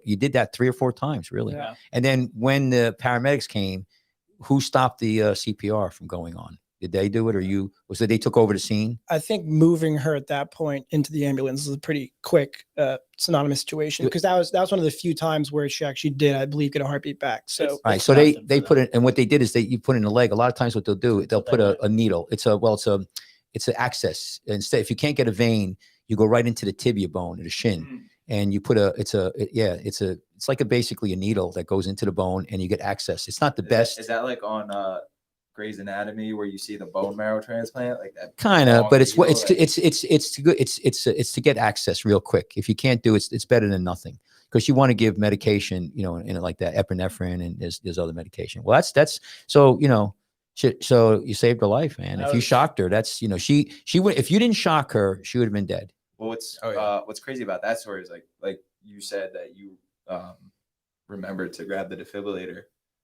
Speaker 3: you did that 3 or 4 times, really.
Speaker 5: Yeah.
Speaker 3: And then when the paramedics came, who stopped the CPR from going on? Did they do it, or you? Was it they took over the scene?
Speaker 4: I think moving her at that point into the ambulance was a pretty quick, synonymous situation because that was one of the few times where she actually did, I believe, get a heartbeat back. So
Speaker 5: It's-
Speaker 3: All right,
Speaker 5: it's
Speaker 3: so
Speaker 5: nothing
Speaker 3: they
Speaker 5: for
Speaker 3: put
Speaker 5: them.
Speaker 3: it, and what they did is you put in the leg. A lot of times, what they'll do, they'll
Speaker 5: what
Speaker 3: put
Speaker 5: they
Speaker 3: a needle. It's an access. Instead, if you can't get a vein, you go right into the tibia bone or the shin, and you put it's like basically a needle that goes into the bone, and you get access. It's not the best.
Speaker 1: Is that like on Grey's Anatomy where you see the bone marrow transplant like that?
Speaker 3: Kind of,
Speaker 1: long
Speaker 3: but it's what
Speaker 1: needle, like-
Speaker 3: it's to good. It's to get access real quick. If you can't do it, it's better than nothing, because you want to give medication, in it like that epinephrine, and there's other medication. Well, that's so so you saved her life, man.
Speaker 5: That
Speaker 3: If you
Speaker 5: was-
Speaker 3: shocked her, that's she would, if you didn't shock her, she would have been dead.
Speaker 1: Well,
Speaker 2: Oh, yeah.
Speaker 1: what's crazy about that story is like you said that you remembered to grab the defibrillator,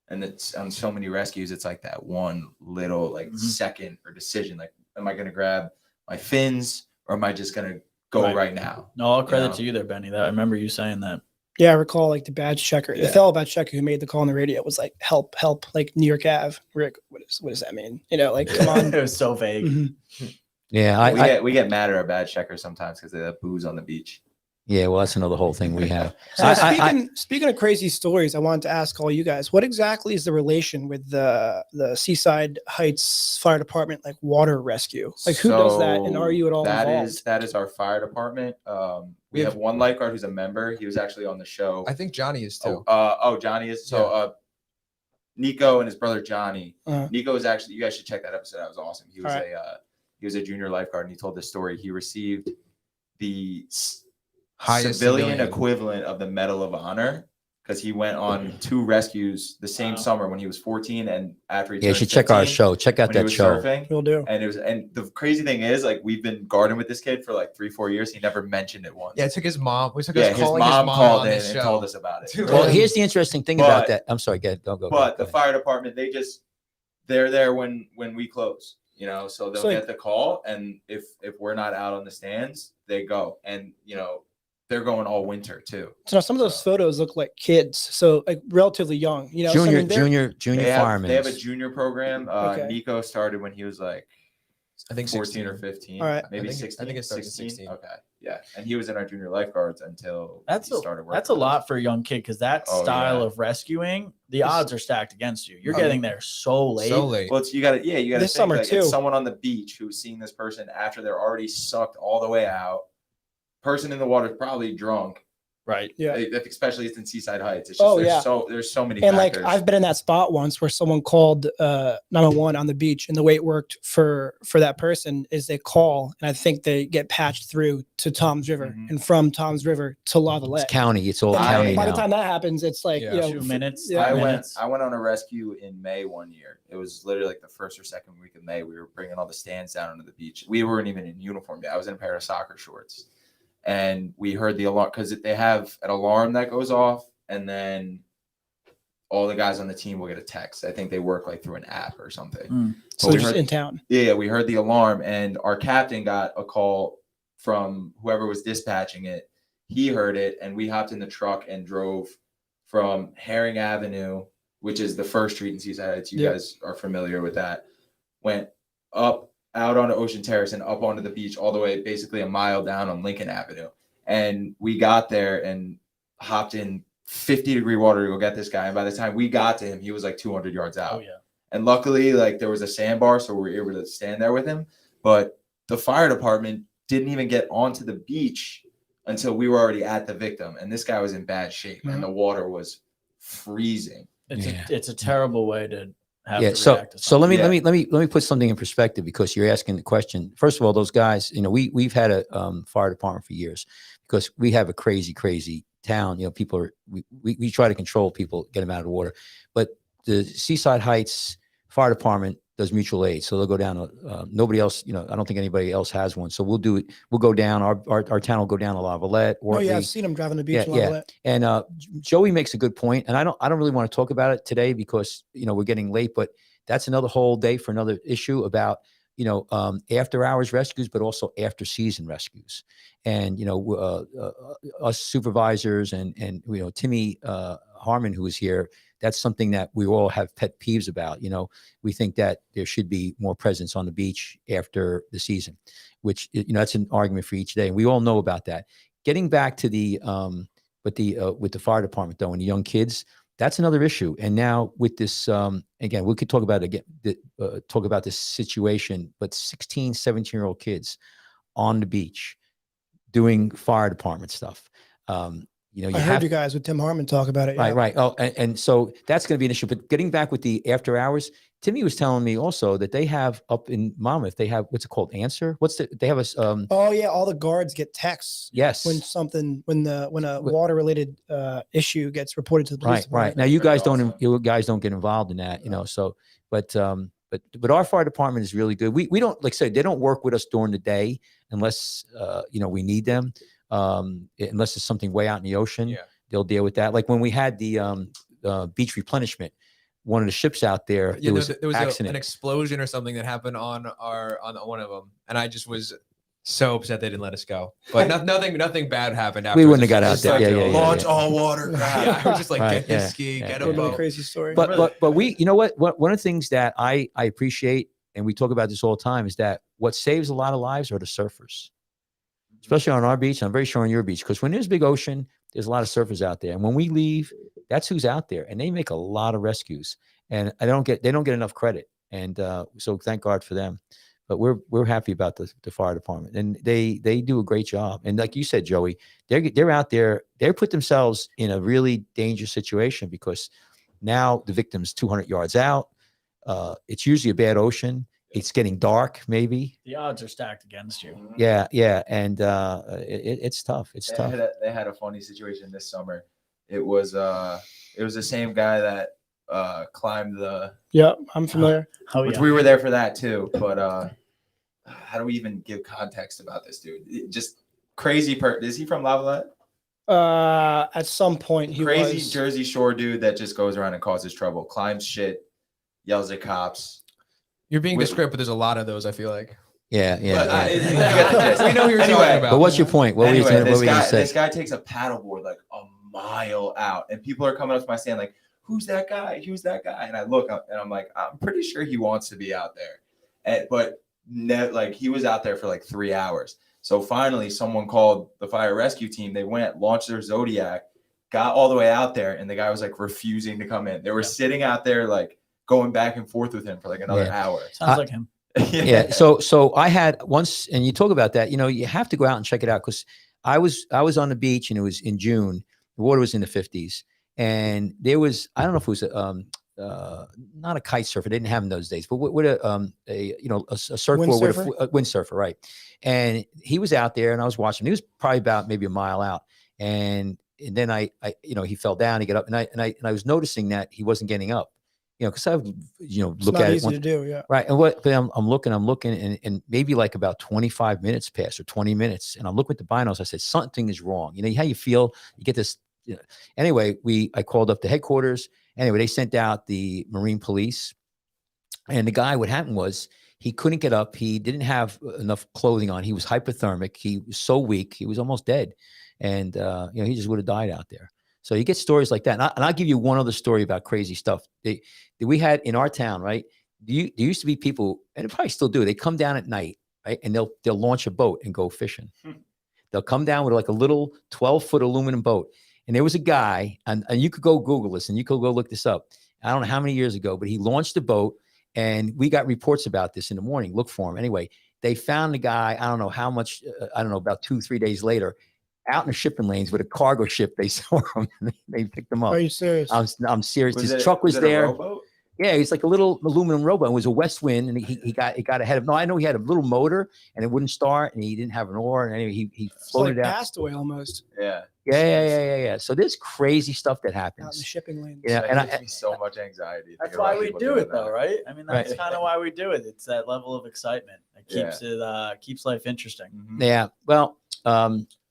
Speaker 1: and it's on so many rescues. It's like that one little like second or decision. Like, am I going to grab my fins or am I just going to go right now?
Speaker 5: No, all credit
Speaker 1: know?
Speaker 5: to you there, Benny. That I remember you saying that.
Speaker 4: yeah, I recall like the badge checker, the
Speaker 1: Yeah.
Speaker 4: fellow badge checker who made the call on the radio was like, help, like New York Ave. Rick, what does that mean? Like, come on.
Speaker 5: It was so vague.
Speaker 4: Mhm.
Speaker 3: Yeah,
Speaker 1: we get mad at our badge checkers sometimes because they have booze on the beach.
Speaker 3: yeah. Well, that's another whole thing we have.
Speaker 4: So speaking of crazy stories, I wanted to ask all you guys, what exactly is the relation with the Seaside Heights Fire Department, like water rescue? Like who does that, and are you at all involved?
Speaker 1: That is our fire department. We have one lifeguard who's a member. He was actually on the show.
Speaker 2: I think Johnny is too.
Speaker 1: Johnny is. So Nico and his brother Johnny.
Speaker 4: Uh-huh.
Speaker 1: Nico is actually, you guys should check that episode. That was awesome. He was
Speaker 4: All
Speaker 1: he was a junior lifeguard, and he told this story. He received the
Speaker 2: Highest
Speaker 1: civilian equivalent of the Medal of Honor because he went on 2 rescues the same summer when he was 14, and after he
Speaker 3: Yeah, you
Speaker 1: turned
Speaker 3: should check our
Speaker 1: 15,
Speaker 3: show. Check out
Speaker 1: when he
Speaker 3: that
Speaker 1: was
Speaker 3: show.
Speaker 1: surfing.
Speaker 4: Will do.
Speaker 1: And the crazy thing is, like, we've been guarding with this kid for like 3-4 years. He never mentioned it once.
Speaker 2: Yeah, it took his mom. We took
Speaker 1: Yeah,
Speaker 2: us
Speaker 1: his
Speaker 2: calling
Speaker 1: mom
Speaker 2: his
Speaker 1: called
Speaker 2: on
Speaker 1: in
Speaker 2: this
Speaker 1: and
Speaker 2: show.
Speaker 1: told us about it.
Speaker 2: Dude,
Speaker 3: Well,
Speaker 2: Yeah.
Speaker 3: here's the interesting thing about
Speaker 1: But-
Speaker 3: that. I'm sorry, don't go.
Speaker 1: But
Speaker 3: go
Speaker 1: the fire department, they're there when we close, so they'll
Speaker 4: So, like-
Speaker 1: get the call, and if we're not out on the stands, they go, and they're going all winter too.
Speaker 4: So now some of those photos look like kids, so like relatively young. So, I mean, they're-
Speaker 3: junior
Speaker 1: They have
Speaker 3: firemen.
Speaker 1: a junior program.
Speaker 4: Okay.
Speaker 1: Nico started when he was like
Speaker 2: I think
Speaker 1: 14 or
Speaker 2: 16.
Speaker 1: 15,
Speaker 4: All right.
Speaker 1: maybe
Speaker 2: I think
Speaker 1: 16.
Speaker 2: it started 16.
Speaker 1: Okay, yeah, and he was in our junior lifeguards until
Speaker 5: That's
Speaker 1: he started working.
Speaker 5: that's a
Speaker 1: with us.
Speaker 5: lot for a young kid because that
Speaker 1: Oh,
Speaker 5: style
Speaker 1: yeah.
Speaker 5: of rescuing, the odds are stacked against you. You're
Speaker 1: I mean,
Speaker 5: getting there so late.
Speaker 2: So late.
Speaker 1: Well, you got to
Speaker 4: This summer,
Speaker 1: it's
Speaker 4: too.
Speaker 1: someone on the beach who's seeing this person after they're already sucked all the way out. Person in the water is probably drunk.
Speaker 5: Right.
Speaker 4: Yeah.
Speaker 1: Especially it's in Seaside Heights. It's just
Speaker 4: Oh, yeah.
Speaker 1: there's so many
Speaker 4: And
Speaker 1: factors.
Speaker 4: like I've been in that spot once where someone called 911 on the beach, and the way it worked for that person is they call, and I think they get patched through to Tom's River,
Speaker 1: Mhm.
Speaker 4: and from Tom's River to Lavallette.
Speaker 3: It's county. It's all
Speaker 4: And
Speaker 3: county
Speaker 4: by
Speaker 3: now.
Speaker 4: the time that happens, it's like
Speaker 2: Yeah.
Speaker 5: 2 minutes.
Speaker 4: Yeah.
Speaker 1: I
Speaker 5: 3
Speaker 1: went
Speaker 5: minutes.
Speaker 1: I went on a rescue in May one year. It was literally like the first or second week of May. We were bringing all the stands down onto the beach. We weren't even in uniform yet. I was in a pair of soccer shorts, and we heard the alarm because they have an alarm that goes off, and then all the guys on the team will get a text. I think they work like through an app or something.
Speaker 4: so
Speaker 1: we
Speaker 4: they're just
Speaker 1: heard-
Speaker 4: in town.
Speaker 1: Yeah, we heard the alarm, and our captain got a call from whoever was dispatching it. He heard it, and we hopped in the truck and drove from Herring Avenue, which is the first street in Seaside Heights. You
Speaker 4: Yep.
Speaker 1: guys are familiar with that. Went up out onto Ocean Terrace and up onto the beach all the way basically a mile down on Lincoln Avenue. And we got there and hopped in 50-degree water to go get this guy. And by the time we got to him, he was like 200 yards out.
Speaker 5: Oh yeah.
Speaker 1: And luckily, like, there was a sandbar, so we were able to stand there with him. But the fire department didn't even get onto the beach until we were already at the victim. And this guy was in bad shape, and the water was freezing.
Speaker 5: It's a terrible way to have
Speaker 3: Yeah.
Speaker 5: to
Speaker 3: So
Speaker 5: react to
Speaker 3: so let me
Speaker 1: something.
Speaker 3: let me put something in perspective, because you're asking the question. First of all, those guys, we've had a fire department for years, because we have a crazy town. People are we try to control people, get them out of the water. But the Seaside Heights Fire Department does mutual aid, so they'll go down. Nobody else, I don't think anybody else has one. So we'll do it. We'll go down. Our town will go down to Lavallette.
Speaker 4: Oh yeah,
Speaker 3: Ortley.
Speaker 4: I've seen them driving the beach.
Speaker 3: Yeah,
Speaker 4: in
Speaker 3: yeah.
Speaker 4: Lavallette.
Speaker 3: And Joey makes a good point, and I don't really want to talk about it today because we're getting late. But that's another whole day for another issue about after hours rescues, but also after season rescues. And us supervisors and Timmy Harmon, who was here that's something that we all have pet peeves about. We think that there should be more presence on the beach after the season, which, that's an argument for each day. And we all know about that. Getting back to with the fire department though, and the young kids, that's another issue. And now with this, again, we could talk about talk about this situation, but 16, 17-year-old kids on the beach doing fire department stuff. I
Speaker 4: heard you guys with Tim Harmon talk about it.
Speaker 3: Right, right. Oh, and so that's going to be an issue. But getting back with the after hours, Timmy was telling me also that they have up in Monmouth, they have, what's it called? Answer? They have a,
Speaker 4: oh yeah. All the guards get texts.
Speaker 3: yes.
Speaker 4: When a water related issue gets reported to the police
Speaker 3: Right.
Speaker 4: department.
Speaker 3: Now you guys
Speaker 1: Awesome.
Speaker 3: don't get involved in that, so, but our fire department is really good. We don't, like I said, they don't work with us during the day unless, we need them. Unless it's something way out in the ocean, they'll deal with that. Like when we had the beach replenishment, one of the ships out there, there was
Speaker 2: an explosion or something that happened on one of them, and I just was so upset they didn't let us go. But nothing bad happened after.
Speaker 3: We wouldn't have got out there.
Speaker 1: Like launch
Speaker 2: all water. Yeah, I was just like,
Speaker 3: Right,
Speaker 2: get this ski, get a
Speaker 4: Really
Speaker 2: boat.
Speaker 4: crazy story.
Speaker 3: But we, one of the things that I appreciate, and we talk about this all the time, is that what saves a lot of lives are the surfers. Especially on our beach, I'm very sure on your beach, because when there's a big ocean, there's a lot of surfers out there, and when we leave, that's who's out there, and they make a lot of rescues, and they don't get enough credit, and so thank God for them. But we're happy about the fire department, and they do a great job. And like you said, Joey, they're out there, they put themselves in a really dangerous situation because now the victim's 200 yards out. It's usually a bad ocean. It's getting dark, maybe.
Speaker 5: The odds are stacked against you.
Speaker 3: Yeah, and it's tough. It's tough.
Speaker 1: They had a funny situation this summer. It was the same guy that climbed the.
Speaker 4: Yeah, I'm familiar.
Speaker 5: Oh
Speaker 1: Which
Speaker 5: yeah.
Speaker 1: we were there for that too. But how do we even give context about this dude? Just crazy. Is he from Lavallette?
Speaker 4: At some point he
Speaker 1: Crazy
Speaker 4: was.
Speaker 1: Jersey Shore dude that just goes around and causes trouble, climbs shit, yells at cops.
Speaker 2: You're being descriptive, but there's a lot of those, I feel like.
Speaker 3: Yeah.
Speaker 1: You get the gist.
Speaker 2: We know who you're
Speaker 1: Anyway,
Speaker 2: talking about.
Speaker 3: But what's your point? What were you
Speaker 1: Anyway,
Speaker 3: going to say?
Speaker 1: this guy takes a paddleboard like a mile out, and people are coming up to my stand like, "Who's that guy? Who's that guy?" And I look up, and I'm like, "I'm pretty sure he wants to be out there," but he was out there for like 3 hours. So finally, someone called the fire rescue team. They went, launched their Zodiac, got all the way out there, and the guy was like refusing to come in. They were sitting out there like going back and forth with him for like another hour.
Speaker 5: Sounds like him.
Speaker 3: Yeah. So I had once, and you talk about that, you have to go out and check it out, because I was on the beach, and it was in June. The water was in the 50s, and there was, I don't know if it was not a kite surfer. They didn't have them those days, but with a surfboard with a windsurfer, right? And he was out there, and I was watching. He was probably about maybe a mile out, and then I he fell down. He got up, and I was noticing that he wasn't getting up. Because I would, look at it.
Speaker 4: Easy to do, yeah.
Speaker 3: Right. And I'm looking, and maybe like about 25 minutes passed, or 20 minutes. And I'm looking at the binos. I said, something is wrong. How you feel, you get this, Anyway, I called up the headquarters. Anyway, they sent out the Marine police, and the guy, what happened was he couldn't get up. He didn't have enough clothing on. He was hypothermic. He was so weak. He was almost dead. And, he just would have died out there. So you get stories like that. And I'll give you one other story about crazy stuff that we had in our town, right? There used to be people, and they probably still do. They come down at night, right? And they'll launch a boat and go fishing. They'll come down with like a little 12-foot aluminum boat. And there was a guy, and you could go Google this, and you could go look this up. I don't know how many years ago, but he launched a boat, and we got reports about this in the morning. Look for him. Anyway, they found the guy, I don't know how much, about 2-3 days later, out in the shipping lanes with a cargo ship. They saw him. They picked him up.
Speaker 4: Are you serious?
Speaker 3: I'm serious. His truck was there.
Speaker 1: A rowboat?
Speaker 3: Yeah, he's like a little aluminum rowboat. It was a west wind, and he got ahead of. No, I know he had a little motor, and it wouldn't start, and he didn't have an oar, and anyway, he floated
Speaker 4: like
Speaker 3: out.
Speaker 4: Castaway almost.
Speaker 1: Yeah.
Speaker 3: Yeah. So there's crazy stuff that
Speaker 4: Out in the
Speaker 3: happens.
Speaker 4: shipping lanes.
Speaker 3: Yeah,
Speaker 1: That
Speaker 3: and
Speaker 1: gives me so much anxiety.
Speaker 5: That's why we do it, though, right? I mean, that's
Speaker 3: Right.
Speaker 5: kind of why we do it. It's that level of excitement that keeps life interesting.
Speaker 1: Mhm.
Speaker 3: Yeah. Well,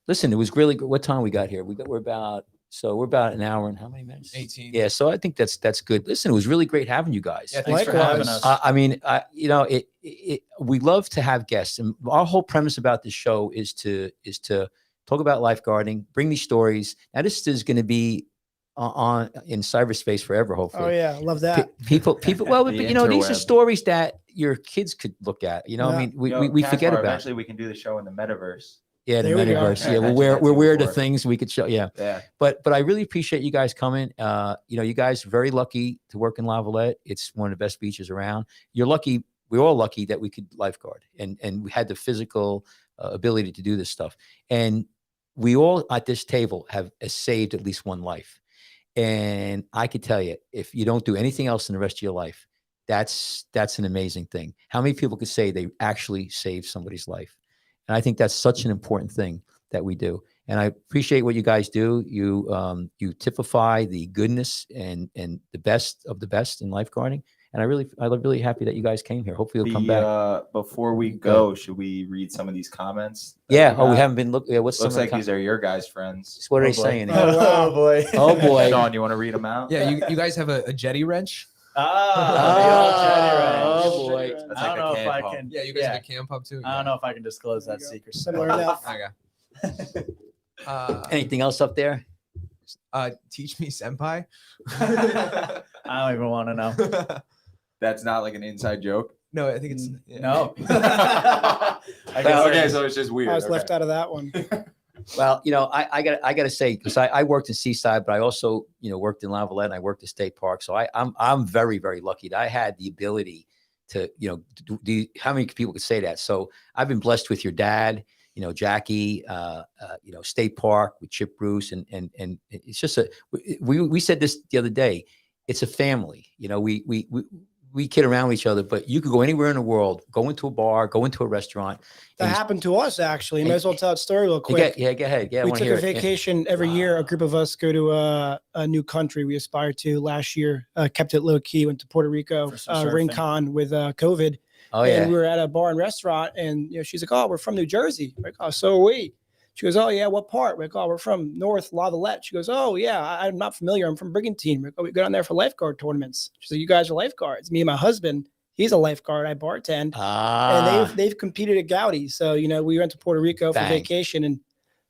Speaker 3: listen, it was really good. What time we got here? We're about an hour and how many minutes?
Speaker 2: 18.
Speaker 3: Yeah. So I think that's good. Listen, it was really great having you guys.
Speaker 2: Yeah, thanks for having us.
Speaker 3: I mean, we love to have guests, and our whole premise about this show is to talk about lifeguarding, bring these stories. Now, this is going to be in cyberspace forever, hopefully.
Speaker 4: Oh yeah, love that.
Speaker 3: People, well,
Speaker 1: The
Speaker 3: but, you know, these are
Speaker 1: interweb.
Speaker 3: stories that your kids could look at. You know, I
Speaker 4: Yeah.
Speaker 3: mean, we,
Speaker 1: Yo,
Speaker 3: we forget
Speaker 1: Kashmar,
Speaker 3: about.
Speaker 1: Eventually, we can do the show in the metaverse.
Speaker 3: Yeah, the
Speaker 4: There we go.
Speaker 3: metaverse.
Speaker 1: I
Speaker 3: Yeah,
Speaker 1: mentioned
Speaker 3: we're
Speaker 1: that to you
Speaker 3: weird the
Speaker 1: before.
Speaker 3: things we could show. Yeah,
Speaker 1: Yeah.
Speaker 3: but I really appreciate you guys coming. You know, you guys are very lucky to work in Lavallette. It's one of the best beaches around. You're lucky. We're all lucky that we could lifeguard and we had the physical ability to do this stuff. And we all at this table have saved at least one life. And I could tell you, if you don't do anything else in the rest of your life, that's an amazing thing. How many people could say they actually saved somebody's life? And I think that's such an important thing that we do. And I appreciate what you guys do. You typify the goodness and the best of the best in lifeguarding. And I'm really happy that you guys came here. Hopefully you'll come back.
Speaker 1: Before we go, should we read some of these comments? that
Speaker 3: Yeah. Oh, we
Speaker 1: got?
Speaker 3: haven't been looking. Yeah, what's
Speaker 1: Looks
Speaker 3: some of
Speaker 1: like
Speaker 3: the
Speaker 1: these are your guys' friends.
Speaker 3: what are they
Speaker 5: boy.
Speaker 3: saying?
Speaker 4: Oh,
Speaker 3: here?
Speaker 4: wow.
Speaker 5: boy.
Speaker 3: Oh, boy.
Speaker 1: Sean, you want to read them out?
Speaker 2: Yeah, you guys have a jetty wrench.
Speaker 5: Ah,
Speaker 3: Oh, boy.
Speaker 5: I
Speaker 1: That's
Speaker 5: don't
Speaker 1: like a
Speaker 5: know if
Speaker 1: can
Speaker 5: I
Speaker 1: pump.
Speaker 5: can.
Speaker 2: Yeah, you guys have a cam pump too.
Speaker 5: I don't know if I can disclose that
Speaker 4: There you
Speaker 5: secret.
Speaker 4: Similar enough.
Speaker 2: Okay.
Speaker 3: Anything else up there?
Speaker 2: Teach me, senpai.
Speaker 5: I don't even want to know.
Speaker 1: That's not like an inside joke.
Speaker 2: No, I think it's yeah.
Speaker 5: No.
Speaker 1: Well, okay, so it's just weird.
Speaker 4: I was
Speaker 1: okay.
Speaker 4: left out of that one.
Speaker 3: Well, you know, I got to say, because I worked in Seaside, but I also, you know, worked in Lavallette and I worked at State Park. So I'm very, very lucky that I had the ability to, you know, how many people could say that? So I've been blessed with your dad, you know, Jackie, you know, State Park with Chip Bruce. And it's just we said this the other day, it's a family, you know, we kid around with each other, but you could go anywhere in the world, go into a bar, go into a restaurant.
Speaker 4: That
Speaker 3: and
Speaker 4: happened to us actually. May as well tell that story real
Speaker 3: you
Speaker 4: quick.
Speaker 3: go ahead. Yeah, I
Speaker 4: We
Speaker 3: wanna
Speaker 4: took
Speaker 3: hear
Speaker 4: a
Speaker 3: it. Yeah.
Speaker 4: vacation every year. A group of us go to a new country we aspire to. Last year, kept it low key. Went to Puerto Rico,
Speaker 5: For some surfing.
Speaker 4: Rincon with COVID.
Speaker 3: Oh yeah.
Speaker 4: And we were at a bar and restaurant, and you know, she's like, "Oh, we're from New Jersey." I'm like, "Oh, so are we." She goes, "Oh yeah, what part?" We're like, "Oh, we're from North Lavallette." She goes, "Oh yeah, I'm not familiar. I'm from Brigantine." We're like, "Oh, we go down there for lifeguard tournaments." She's like, "You guys are lifeguards." Me and my husband, he's a lifeguard. I bartend, and they've competed at Gowdy. So you know, we went to Puerto Rico for
Speaker 3: Bang.
Speaker 4: vacation and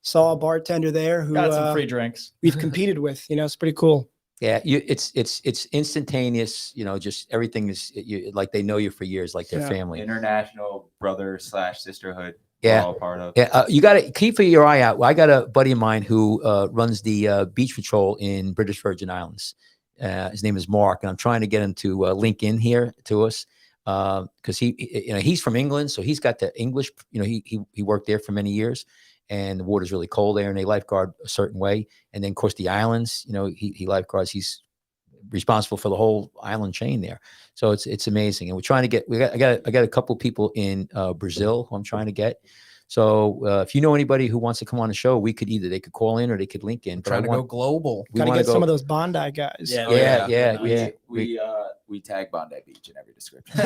Speaker 4: saw a bartender there who
Speaker 5: Got some free drinks.
Speaker 4: we've competed with. You know, it's pretty cool.
Speaker 3: Yeah, it's instantaneous. You know, just everything is like they know you for years, like their
Speaker 4: Yeah.
Speaker 3: family.
Speaker 1: International brother / sisterhood.
Speaker 3: Yeah.
Speaker 1: We're all part of.
Speaker 3: Yeah, you got to keep your eye out. I got a buddy of mine who runs the beach patrol in British Virgin Islands. His name is Mark, and I'm trying to get him to link in here to us because he's from England, so he's got the English. You know, he worked there for many years. And the water's really cold there, and they lifeguard a certain way. And then, of course, the islands, you know, he lifeguards. He's responsible for the whole island chain there. So it's amazing. And we're trying to get. I got a couple people in Brazil who I'm trying to get. So if you know anybody who wants to come on the show, they could call in or they could link in. But
Speaker 2: Trying to go global.
Speaker 3: we
Speaker 4: Got to
Speaker 3: wanna
Speaker 4: get some
Speaker 3: go-
Speaker 4: of those Bondi guys.
Speaker 5: Yeah.
Speaker 3: Yeah.
Speaker 1: We tag Bondi Beach in every description.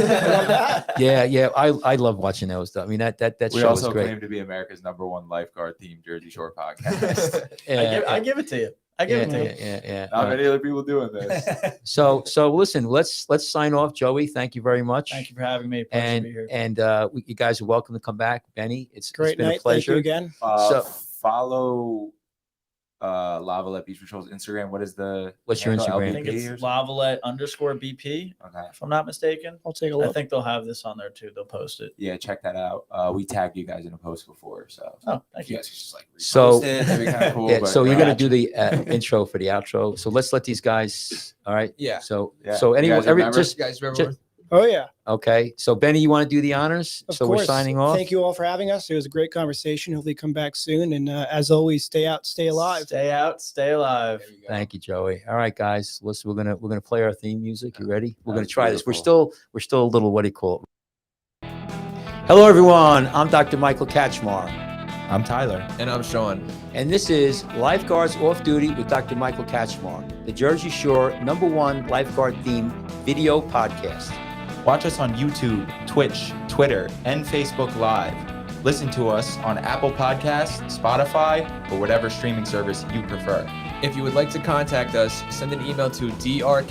Speaker 3: Yeah. I love watching those stuff. I mean that
Speaker 1: We
Speaker 3: show is
Speaker 1: also
Speaker 3: great.
Speaker 1: claim to be America's #1 lifeguard themed Jersey Shore podcast.
Speaker 5: I give it to you. I give it to you.
Speaker 3: Yeah.
Speaker 1: Not many other people doing this.
Speaker 3: So listen, let's sign off, Joey. Thank you very much.
Speaker 5: Thank you for having me. Pleasure to be here.
Speaker 3: And you guys are welcome to come back, Benny. It's
Speaker 4: Great
Speaker 3: been
Speaker 4: night.
Speaker 3: a pleasure.
Speaker 4: Thank you again.
Speaker 3: So-
Speaker 1: Follow Lavallette Beach Patrol's Instagram. What is the
Speaker 3: What's your
Speaker 1: handle?
Speaker 3: Instagram?
Speaker 5: I think
Speaker 1: LBP
Speaker 5: it's
Speaker 1: or something?
Speaker 5: Lavallette_BP,
Speaker 1: Okay.
Speaker 5: if I'm not mistaken.
Speaker 4: I'll take a
Speaker 5: I
Speaker 4: look.
Speaker 5: think they'll have this on there too. They'll post it.
Speaker 1: Yeah, check that out. We tagged you guys in a post before, so
Speaker 5: Oh, thank
Speaker 1: you
Speaker 5: you.
Speaker 1: guys could just like
Speaker 3: So-
Speaker 1: repost it. That'd be kind of cool.
Speaker 3: Yeah,
Speaker 1: but
Speaker 3: so you're
Speaker 1: we're
Speaker 3: gonna
Speaker 1: not-
Speaker 3: do the intro for the outro. So let's let these guys. All right.
Speaker 2: Yeah.
Speaker 3: So
Speaker 1: Yeah.
Speaker 3: so
Speaker 1: You
Speaker 3: anyone,
Speaker 1: guys remember?
Speaker 3: just
Speaker 2: You guys remember?
Speaker 3: just-
Speaker 4: Oh yeah.
Speaker 3: okay. So Benny, you want to do the honors?
Speaker 4: Of
Speaker 3: So
Speaker 4: course.
Speaker 3: we're signing off.
Speaker 4: Thank you all for having us. It was a great conversation. Hopefully come back soon. And as always, stay out, stay alive.
Speaker 5: Stay out, stay alive.
Speaker 2: There you go.
Speaker 3: Thank you, Joey. All right, guys. Listen, we're gonna play our theme music. You ready? We're
Speaker 1: That
Speaker 3: gonna
Speaker 1: was
Speaker 3: try this. We're
Speaker 1: beautiful.
Speaker 3: still a little, what do you call it? Hello, everyone. I'm Dr. Michael Katchmar,
Speaker 1: I'm Tyler.
Speaker 2: And I'm Sean.
Speaker 3: and this is Lifeguards Off Duty with Dr. Michael Katchmar, the Jersey Shore #1 lifeguard themed video podcast.
Speaker 1: Watch us on YouTube, Twitch, Twitter, and Facebook Live. Listen to us on Apple Podcasts, Spotify, or whatever streaming service you prefer.
Speaker 2: If you would like to contact us, send an email to drcat